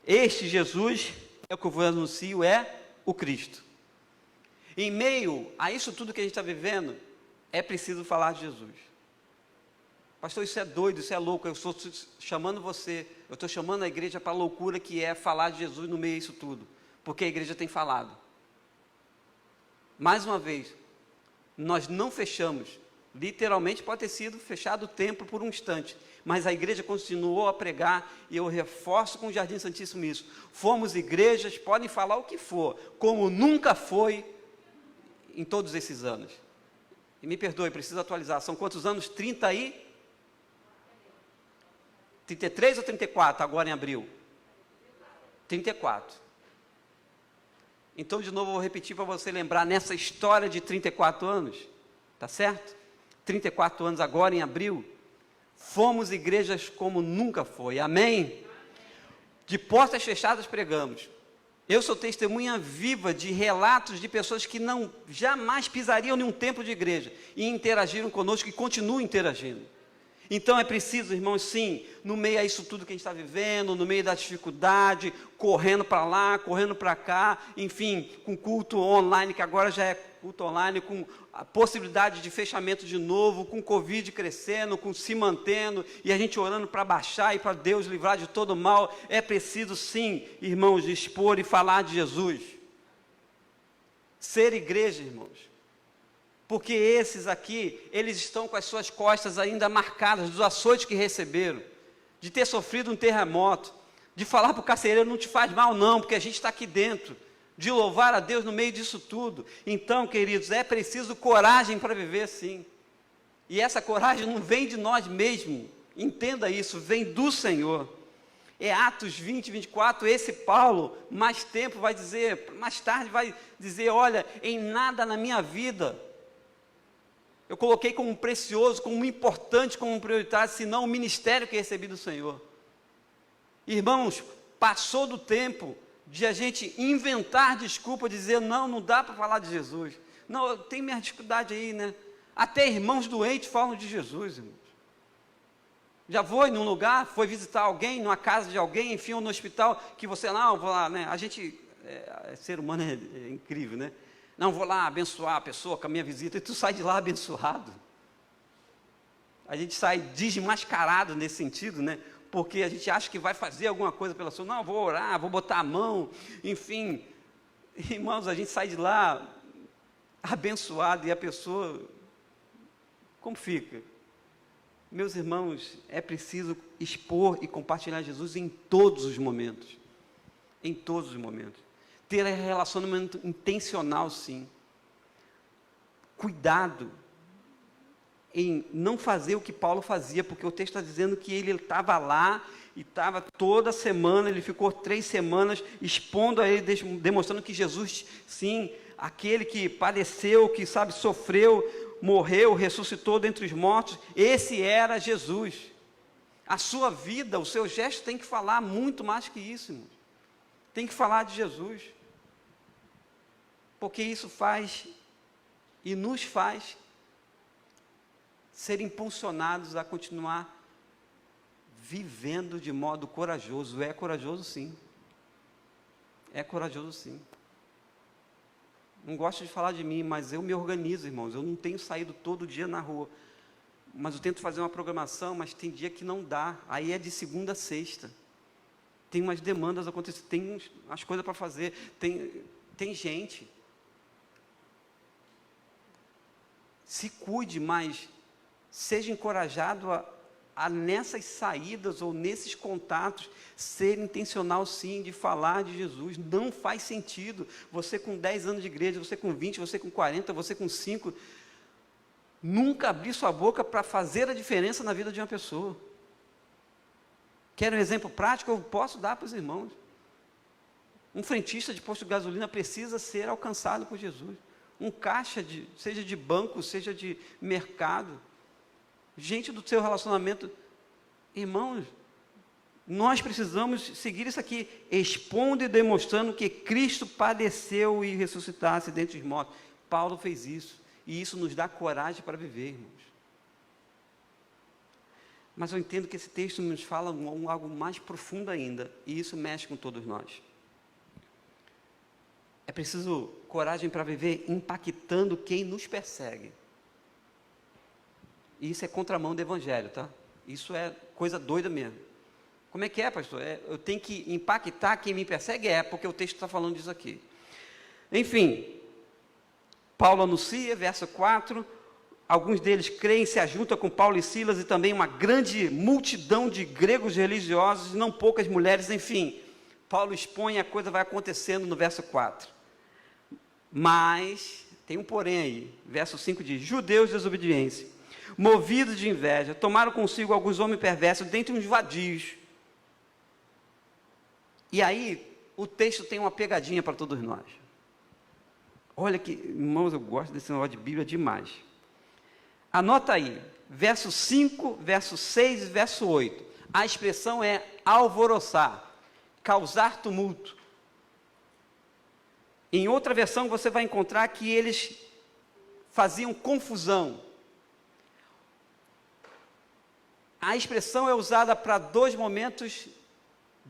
[SPEAKER 2] este Jesus é o que eu vos anuncio, é o Cristo. Em meio a isso tudo que a gente está vivendo, é preciso falar de Jesus. Pastor, isso é doido, isso é louco, eu estou chamando você, eu estou chamando a igreja para a loucura que é falar de Jesus no meio disso tudo, porque a igreja tem falado. Mais uma vez, nós não fechamos, literalmente pode ter sido fechado o templo por um instante, mas a igreja continuou a pregar, e eu reforço com o Jardim Santíssimo isso, fomos igrejas, podem falar o que for, como nunca foi em todos esses anos. E me perdoe, preciso atualizar, são quantos anos? 33 ou 34 agora em abril? 34. Então, de novo, eu vou repetir para você lembrar, nessa história de 34 anos, tá certo? 34 anos agora em abril,
[SPEAKER 5] Fomos igrejas como nunca foi, amém? De portas fechadas pregamos. Eu sou testemunha viva de relatos de pessoas que não jamais pisariam em um templo de igreja e interagiram conosco e continuam interagindo. Então é preciso, irmãos, sim, no meio a isso tudo que a gente está vivendo, no meio da dificuldade, correndo para lá, correndo para cá, enfim, com culto online, que agora já é culto online, com a possibilidade de fechamento de novo, com Covid crescendo, com se mantendo, e a gente orando para baixar e para Deus livrar de todo mal. É preciso, sim, irmãos, expor e falar de Jesus. Ser igreja, irmãos. Porque esses aqui, eles estão com as suas costas ainda marcadas dos açoites que receberam, de ter sofrido um terremoto, de falar para o carcereiro, não te faz mal não, porque a gente está aqui dentro, de louvar a Deus no meio disso tudo. Então, queridos, é preciso coragem para viver assim, e essa coragem não vem de nós mesmos, entenda isso, vem do Senhor. É Atos 20, 24, esse Paulo, mais tarde vai dizer, olha, em nada na minha vida, eu coloquei como precioso, como importante, como prioritário, senão o ministério que recebi do Senhor. Irmãos, passou do tempo de a gente inventar desculpa, dizer, não dá para falar de Jesus. Não, eu tenho minha dificuldade aí, né? Até irmãos doentes falam de Jesus, irmãos. Já foi num lugar, foi visitar alguém, numa casa de alguém, enfim, ou no hospital, que você, não, vou lá, né? A gente, ser humano é incrível, né? Não, vou lá abençoar a pessoa com a minha visita, e tu sai de lá abençoado. A gente sai desmascarado nesse sentido, né? Porque a gente acha que vai fazer alguma coisa pela pessoa. Não, vou orar, vou botar a mão, enfim. Irmãos, a gente sai de lá abençoado e a pessoa, como fica? Meus irmãos, é preciso expor e compartilhar Jesus em todos os momentos. Em todos os momentos. Ter relacionamento intencional, sim. Cuidado em não fazer o que Paulo fazia, porque o texto está dizendo que ele estava lá e estava toda semana, ele ficou 3 semanas expondo a ele, demonstrando que Jesus, sim, aquele que padeceu, que sofreu, morreu, ressuscitou dentre os mortos, esse era Jesus. A sua vida, o seu gesto tem que falar muito mais que isso, irmãos. Tem que falar de Jesus. Porque isso faz e nos faz ser impulsionados a continuar vivendo de modo corajoso. É corajoso sim. É corajoso sim. Não gosto de falar de mim, mas eu me organizo, irmãos. Eu não tenho saído todo dia na rua. Mas eu tento fazer uma programação, mas tem dia que não dá. Aí é de segunda a sexta. Tem umas demandas acontecendo, tem as coisas para fazer, tem gente. Se cuide, mas seja encorajado a nessas saídas ou nesses contatos, ser intencional sim, de falar de Jesus. Não faz sentido você com 10 anos de igreja, você com 20, você com 40, você com 5, nunca abrir sua boca para fazer a diferença na vida de uma pessoa. Quer um exemplo prático? Eu posso dar para os irmãos. Um frentista de posto de gasolina precisa ser alcançado por Jesus. Um caixa, seja de banco, seja de mercado, gente do seu relacionamento, irmãos, nós precisamos seguir isso aqui, expondo e demonstrando que Cristo padeceu e ressuscitasse dentre os mortos. Paulo fez isso, e isso nos dá coragem para viver, irmãos. Mas eu entendo que esse texto nos fala algo mais profundo ainda, e isso mexe com todos nós. É preciso coragem para viver impactando quem nos persegue. E isso é contramão do Evangelho, tá? Isso é coisa doida mesmo. Como é que é, pastor? Eu tenho que impactar quem me persegue? Porque o texto está falando disso aqui. Enfim, Paulo anuncia, verso 4, alguns deles creem, se ajuntam com Paulo e Silas e também uma grande multidão de gregos religiosos, não poucas mulheres, enfim. Paulo expõe, a coisa vai acontecendo no verso 4. Mas, tem um porém aí, verso 5 diz, judeus de desobediência, movidos de inveja, tomaram consigo alguns homens perversos, dentre uns vadios. E aí, o texto tem uma pegadinha para todos nós. Olha que, irmãos, eu gosto desse negócio de Bíblia demais. Anota aí, verso 5, verso 6 e verso 8. A expressão é alvoroçar, causar tumulto. Em outra versão você vai encontrar que eles faziam confusão. A expressão é usada para dois momentos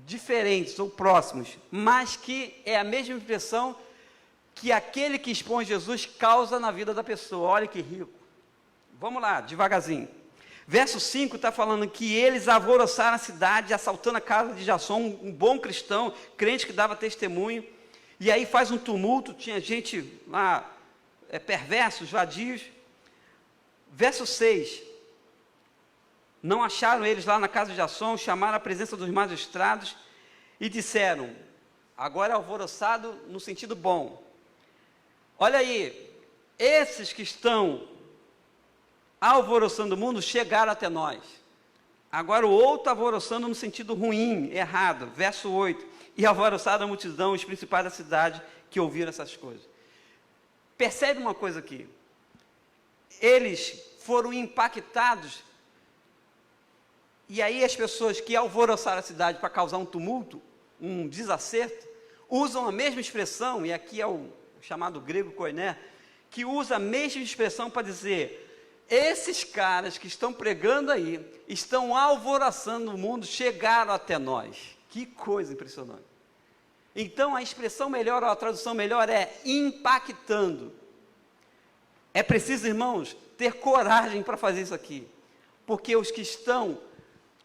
[SPEAKER 5] diferentes ou próximos, mas que é a mesma expressão que aquele que expõe Jesus causa na vida da pessoa. Olha que rico. Vamos lá, devagarzinho. Verso 5 está falando que eles alvoroçaram a cidade, assaltando a casa de Jasson, um bom cristão, crente que dava testemunho, e aí faz um tumulto, tinha gente lá, perversos, vadios. Verso 6, não acharam eles lá na casa de Jasson, chamaram a presença dos magistrados e disseram, agora é alvoroçado no sentido bom, olha aí, esses que estão alvoroçando o mundo chegaram até nós. Agora o outro alvoroçando no sentido ruim, errado. Verso 8. E alvoroçada a multidão, os principais da cidade, que ouviram essas coisas. Percebe uma coisa aqui. Eles foram impactados. E aí as pessoas que alvoroçaram a cidade para causar um tumulto, um desacerto, usam a mesma expressão, e aqui é o chamado grego koiné, que usa a mesma expressão para dizer... Esses caras que estão pregando aí, estão alvoroçando o mundo, chegaram até nós. Que coisa impressionante. Então, a expressão melhor, ou a tradução melhor é impactando. É preciso, irmãos, ter coragem para fazer isso aqui. Porque os que estão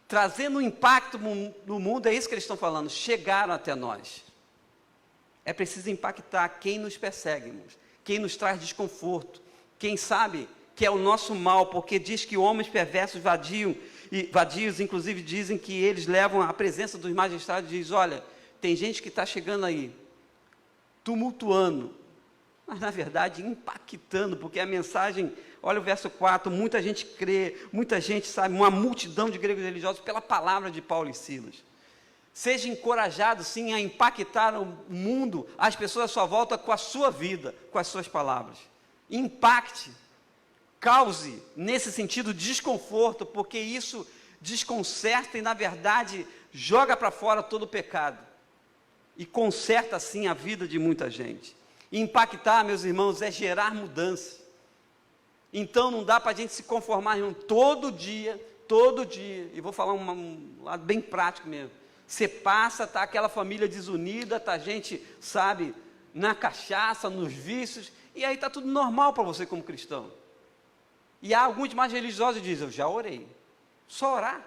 [SPEAKER 5] trazendo um impacto no mundo, é isso que eles estão falando, chegaram até nós. É preciso impactar quem nos persegue, irmãos, quem nos traz desconforto, quem sabe... que é o nosso mal, porque diz que homens perversos vadios, inclusive dizem que eles levam a presença dos magistrados e diz, olha, tem gente que está chegando aí, tumultuando, mas na verdade impactando, porque a mensagem, olha o verso 4, muita gente crê, muita gente sabe, uma multidão de gregos religiosos pela palavra de Paulo e Silas. Seja encorajado sim a impactar o mundo, as pessoas à sua volta com a sua vida, com as suas palavras. Impacte. Cause, nesse sentido, desconforto, porque isso desconcerta e, na verdade, joga para fora todo o pecado. E conserta, assim, a vida de muita gente. E impactar, meus irmãos, é gerar mudança. Então, não dá para a gente se conformar, irmão, todo dia, e vou falar um lado bem prático mesmo. Você passa, está aquela família desunida, está a gente, sabe, na cachaça, nos vícios, e aí está tudo normal para você como cristão. E há alguns mais religiosos que dizem, eu já orei. Só orar.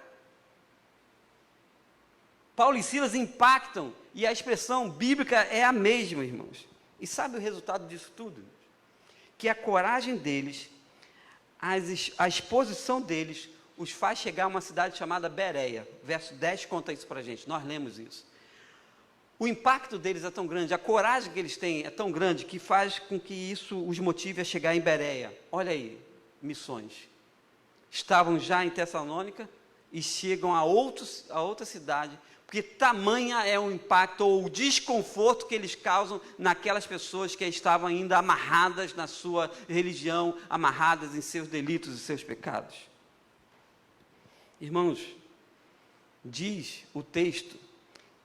[SPEAKER 5] Paulo e Silas impactam, e a expressão bíblica é a mesma, irmãos. E sabe o resultado disso tudo? Que a coragem deles, a exposição deles, os faz chegar a uma cidade chamada Bereia. Verso 10 conta isso para a gente, nós lemos isso. O impacto deles é tão grande, a coragem que eles têm é tão grande, que faz com que isso os motive a chegar em Bereia. Olha aí. Missões. Estavam já em Tessalônica e chegam a outra cidade, porque tamanha é o impacto ou o desconforto que eles causam naquelas pessoas que estavam ainda amarradas na sua religião, amarradas em seus delitos e seus pecados. Irmãos, diz o texto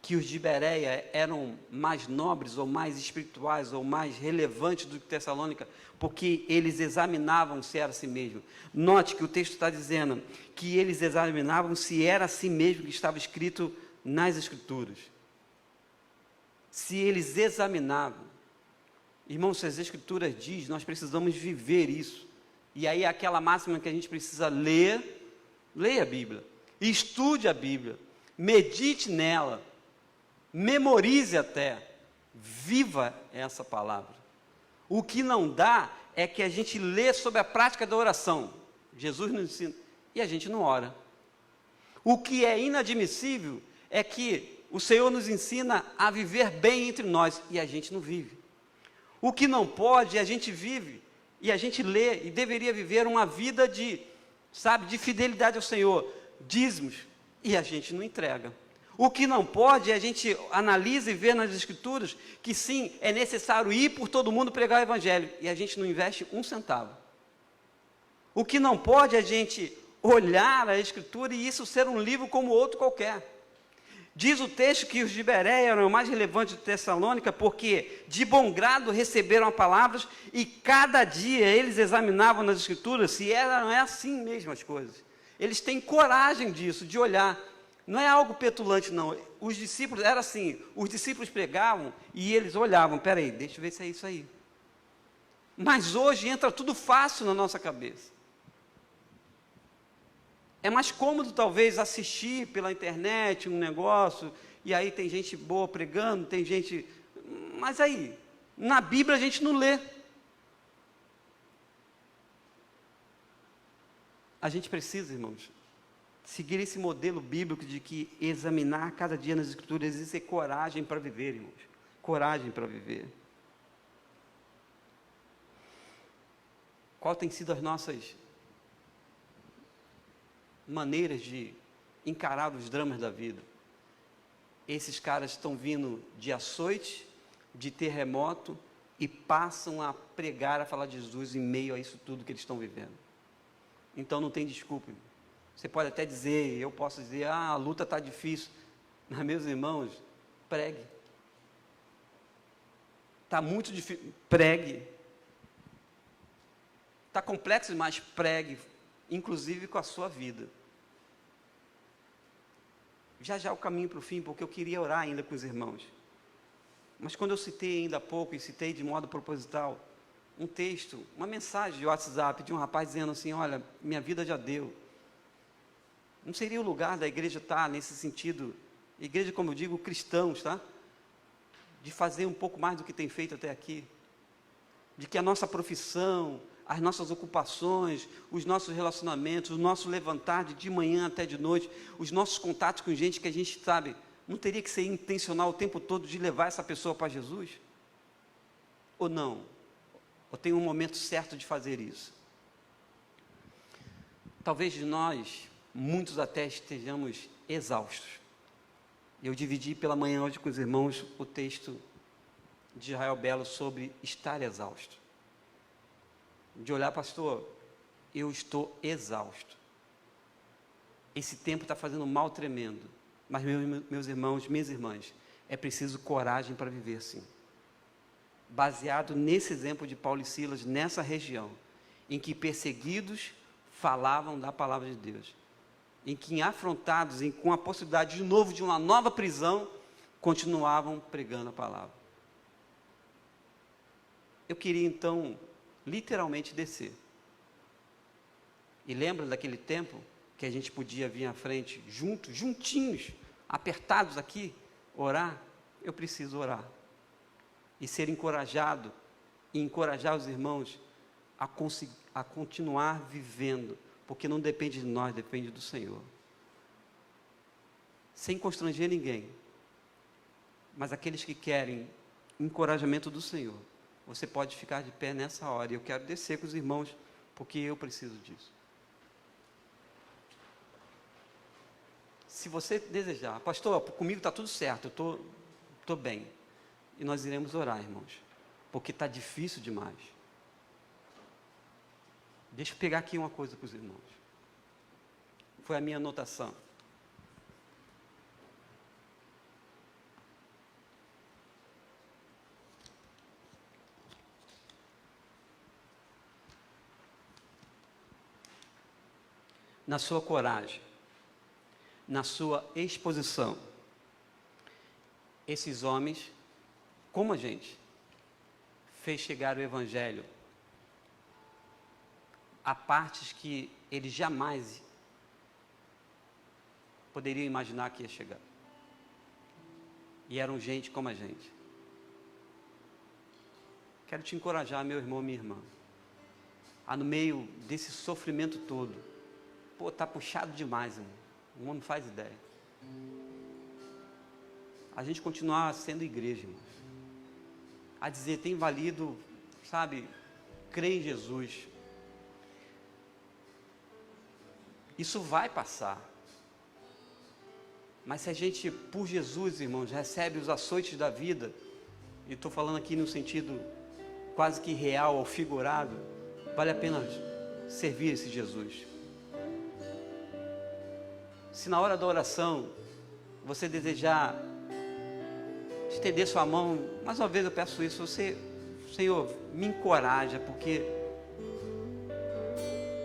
[SPEAKER 5] que os de Bereia eram mais nobres, ou mais espirituais, ou mais relevantes do que Tessalônica, porque eles examinavam se era assim mesmo. Note que o texto está dizendo que eles examinavam se era assim mesmo que estava escrito nas Escrituras. Se eles examinavam. Irmãos, se as Escrituras dizem, nós precisamos viver isso. E aí aquela máxima que a gente precisa ler, leia a Bíblia, estude a Bíblia, medite nela, memorize até, viva essa palavra. O que não dá é que a gente lê sobre a prática da oração. Jesus nos ensina, e a gente não ora. O que é inadmissível é que o Senhor nos ensina a viver bem entre nós, e a gente não vive. O que não pode, a gente vive, e a gente lê, e deveria viver uma vida de fidelidade ao Senhor, dízimos, e a gente não entrega. O que não pode, a gente analisa e vê nas Escrituras que sim, é necessário ir por todo mundo pregar o Evangelho, e a gente não investe um centavo. O que não pode é a gente olhar a Escritura e isso ser um livro como outro qualquer. Diz o texto que os de Bereia eram mais relevantes de Tessalônica, porque de bom grado receberam as palavras e cada dia eles examinavam nas Escrituras se não é assim mesmo as coisas. Eles têm coragem disso, de olhar. Não é algo petulante, não. Os discípulos, era assim, os discípulos pregavam e eles olhavam, peraí, deixa eu ver se é isso aí. Mas hoje entra tudo fácil na nossa cabeça. É mais cômodo, talvez, assistir pela internet um negócio, e aí tem gente boa pregando, tem gente... Mas aí, na Bíblia a gente não lê. A gente precisa, irmãos, seguir esse modelo bíblico de que examinar cada dia nas Escrituras existe coragem para viver, irmãos. Coragem para viver. Qual tem sido as nossas maneiras de encarar os dramas da vida? Esses caras estão vindo de açoite, de terremoto, e passam a pregar, a falar de Jesus em meio a isso tudo que eles estão vivendo. Então não tem desculpa. Você pode até dizer, eu posso dizer, a luta está difícil. Mas, meus irmãos, pregue. Está muito difícil, pregue. Está complexo demais, pregue, inclusive com a sua vida. Já o caminho para o fim, porque eu queria orar ainda com os irmãos. Mas quando eu citei ainda há pouco, e citei de modo proposital, um texto, uma mensagem de WhatsApp de um rapaz dizendo assim, olha, minha vida já deu. Não seria o lugar da igreja estar nesse sentido, igreja, como eu digo, cristãos, tá? De fazer um pouco mais do que tem feito até aqui. De que a nossa profissão, as nossas ocupações, os nossos relacionamentos, o nosso levantar de manhã até de noite, os nossos contatos com gente que a gente sabe, não teria que ser intencional o tempo todo de levar essa pessoa para Jesus? Ou não? Ou tem um momento certo de fazer isso? Talvez de nós, muitos até estejamos exaustos. Eu dividi pela manhã hoje com os irmãos o texto de Israel Belo sobre estar exausto. De olhar, pastor, eu estou exausto. Esse tempo está fazendo mal tremendo. Mas, meus irmãos, minhas irmãs, é preciso coragem para viver assim. Baseado nesse exemplo de Paulo e Silas, nessa região, em que perseguidos falavam da palavra de Deus, em que afrontados, com a possibilidade de novo de uma nova prisão, continuavam pregando a palavra. Eu queria então literalmente descer. E lembra daquele tempo que a gente podia vir à frente, juntinhos, apertados aqui, orar? Eu preciso orar. E ser encorajado, e encorajar os irmãos a continuar vivendo, porque não depende de nós, depende do Senhor. Sem constranger ninguém, mas aqueles que querem encorajamento do Senhor, você pode ficar de pé nessa hora, e eu quero descer com os irmãos, porque eu preciso disso. Se você desejar, pastor, comigo está tudo certo, eu estou bem, e nós iremos orar, irmãos, porque está difícil demais. Deixa eu pegar aqui uma coisa para os irmãos. Foi a minha anotação. Na sua coragem, na sua exposição, esses homens, como a gente, fez chegar o Evangelho a partes que eles jamais poderiam imaginar que ia chegar. E eram gente como a gente. Quero te encorajar, meu irmão, minha irmã, a no meio desse sofrimento todo, está puxado demais, irmão. O mundo não faz ideia. A gente continuar sendo igreja, irmão. A dizer, tem valido, sabe, crer em Jesus. Isso vai passar. Mas se a gente, por Jesus, irmãos, recebe os açoites da vida, e estou falando aqui no sentido quase que real ou figurado, vale a pena servir esse Jesus. Se na hora da oração você desejar estender sua mão, mais uma vez eu peço isso, você, Senhor, me encoraja, porque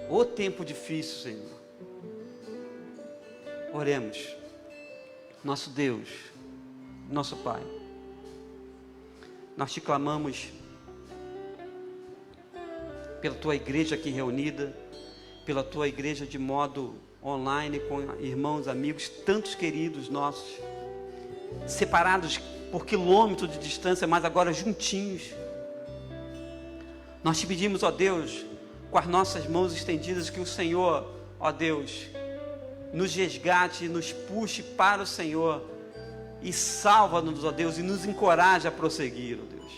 [SPEAKER 5] o tempo difícil, Senhor. Oremos. Nosso Deus, nosso Pai, nós te clamamos pela tua igreja aqui reunida, pela tua igreja de modo online, com irmãos, amigos, tantos queridos nossos, separados por quilômetros de distância, mas agora juntinhos. Nós te pedimos, ó Deus, com as nossas mãos estendidas, que o Senhor, ó Deus, nos resgate, nos puxe para o Senhor e salva-nos, ó Deus, e nos encoraje a prosseguir, ó Deus.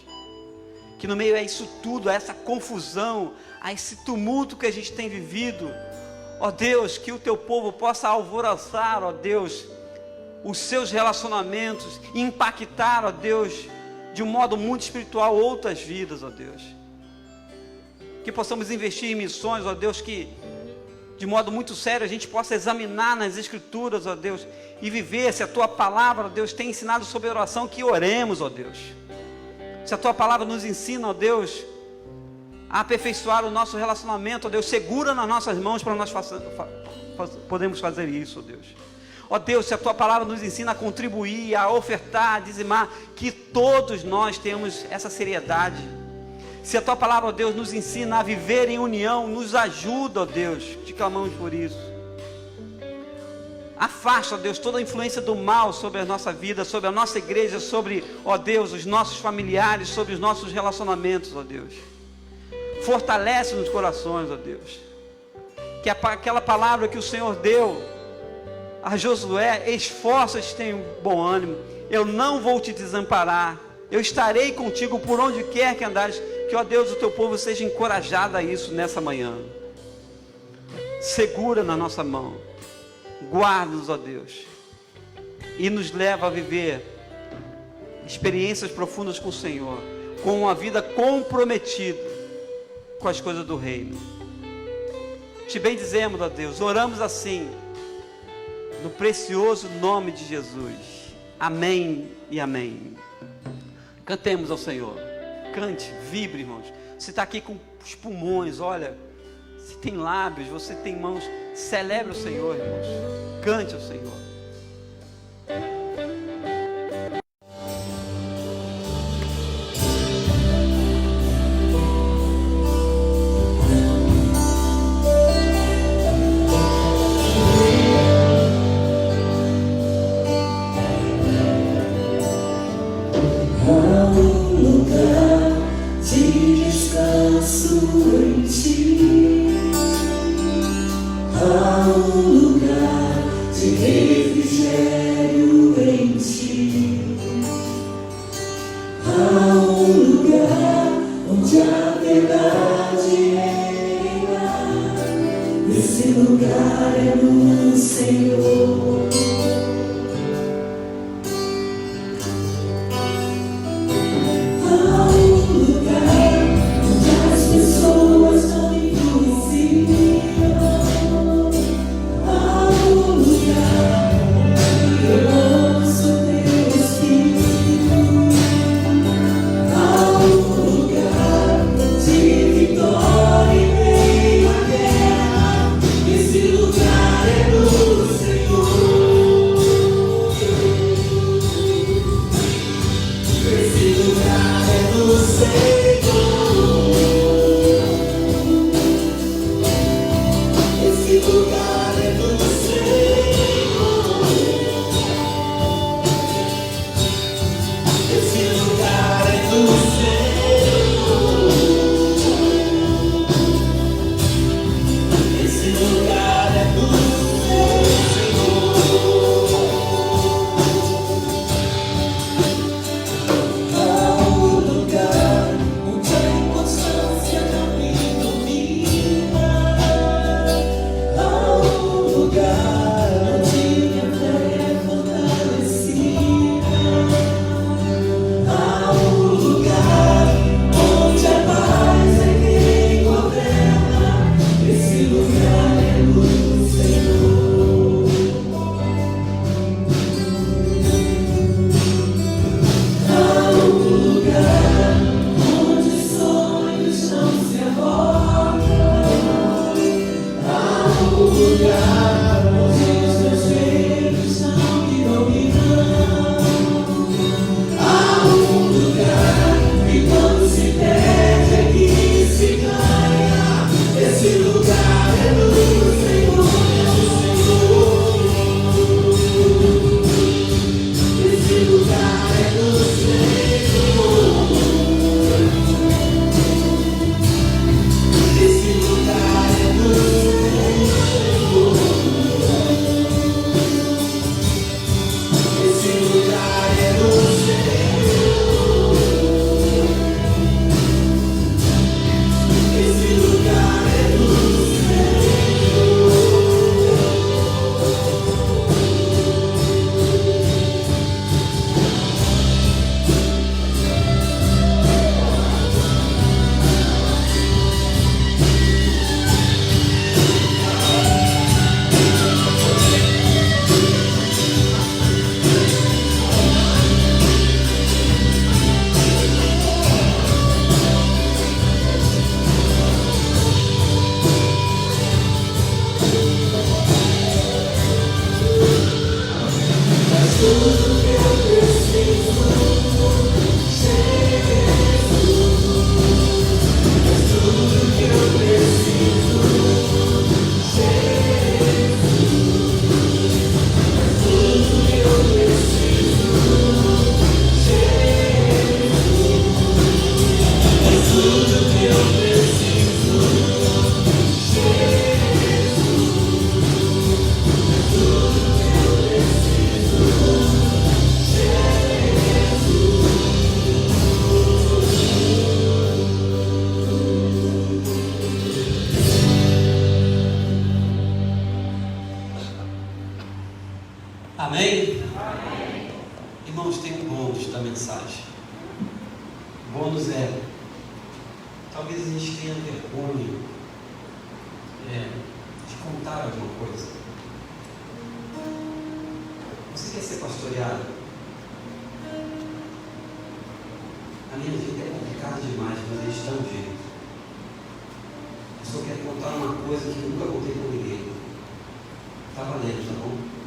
[SPEAKER 5] Que no meio a isso tudo, a essa confusão, a esse tumulto que a gente tem vivido, ó Deus, que o teu povo possa alvoroçar, ó Deus, os seus relacionamentos, e impactar, ó Deus, de um modo muito espiritual outras vidas, ó Deus. Que possamos investir em missões, ó Deus, que de modo muito sério a gente possa examinar nas Escrituras, ó Deus, e viver. Se a tua palavra, ó Deus, tem ensinado sobre oração, que oremos, ó Deus. Se a tua palavra nos ensina, ó Deus, a aperfeiçoar o nosso relacionamento, ó Deus, segura nas nossas mãos para nós podemos fazer isso, ó Deus. Ó Deus, se a tua palavra nos ensina a contribuir, a ofertar, a dizimar, que todos nós temos essa seriedade. Se a tua palavra, ó Deus, nos ensina a viver em união, nos ajuda, ó Deus, te clamamos por isso. Afasta, ó Deus, toda a influência do mal sobre a nossa vida, sobre a nossa igreja, sobre, ó Deus, os nossos familiares, sobre os nossos relacionamentos, ó Deus. Fortalece nos corações, ó Deus. Que aquela palavra que o Senhor deu a Josué, esforça-te, tenha bom ânimo, eu não vou te desamparar, eu estarei contigo por onde quer que andares. Que, ó Deus, o teu povo seja encorajado a isso nessa manhã. Segura na nossa mão, guarda-nos, ó Deus, e nos leva a viver experiências profundas com o Senhor, com uma vida comprometida com as coisas do reino. Te bendizemos, ó Deus, oramos assim, no precioso nome de Jesus. Amém e amém. Cantemos ao Senhor. Cante, vibre, irmãos. Você está aqui com os pulmões, olha. Você tem lábios, você tem mãos. Celebre o Senhor, irmãos. Cante ao Senhor.
[SPEAKER 1] Esse lugar é do Senhor.
[SPEAKER 2] Amém? Irmãos, tem um bônus da mensagem. O bônus é, talvez a gente tenha vergonha de contar alguma coisa. Você quer ser pastoreado? A minha vida é complicada demais, mas eles dão um jeito. Eu só quero contar uma coisa que eu nunca contei com ninguém. Está valendo, tá bom?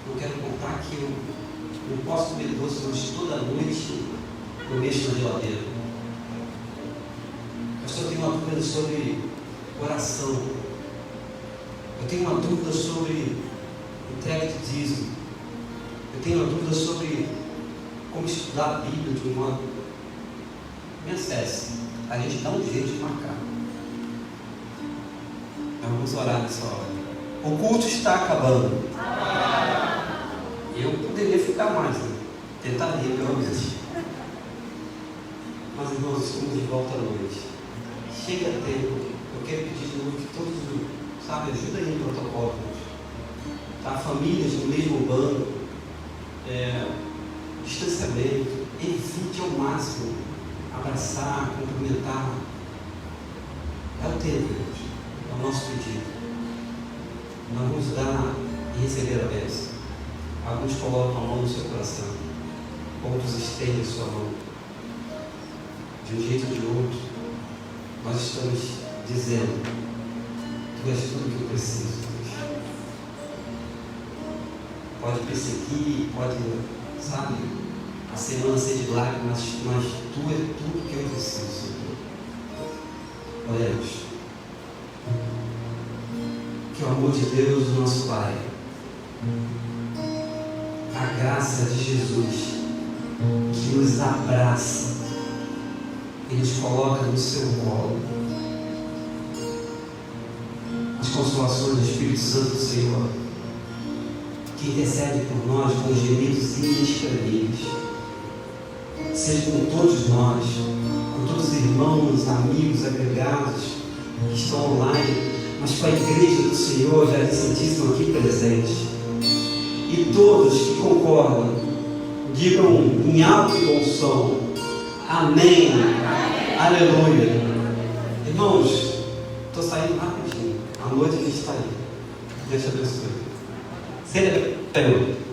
[SPEAKER 2] Não quero contar que eu não posso comer doce, mas toda noite eu mexo na geladeira. Pastor, eu tenho uma dúvida sobre oração. Eu tenho uma dúvida sobre entrega de dízimo. Eu tenho uma dúvida sobre como estudar a Bíblia de um modo. Me acesse. A gente dá um jeito de marcar. Então vamos orar nessa hora. O culto está acabando. Eu poderia ficar mais, né? Tentaria pelo menos. Mas irmãos, estamos de volta à noite. Chega tempo. Eu quero pedir de novo que todos, sabe, ajuda aí no protocolo. Tá? Famílias no mesmo banco. Distanciamento. Evite ao máximo abraçar, cumprimentar. É o tempo, gente. É o nosso pedido. Nós vamos dar e receber a bênção. Alguns colocam a mão no seu coração, outros estendem a sua mão. De um jeito ou de outro, nós estamos dizendo: Tu és tudo que eu preciso. Pode perseguir, pode, sabe, a semana ser de lágrimas, mas Tu és tudo que eu preciso. Oremos. Que o amor de Deus, nosso Pai, a graça de Jesus, que nos abraça e nos coloca no seu colo, as consolações do Espírito Santo do Senhor, que intercede por nós com gemidos inexprimíveis, seja com todos nós, com todos os irmãos, amigos, agregados que estão online, mas com a igreja do Senhor, já Santíssimo aqui presente. E todos que concordam, digam em alto e bom som: Amém. Aleluia. Irmãos, estou saindo rapidinho. À noite a gente está aí. Deus te abençoe. Seja bem.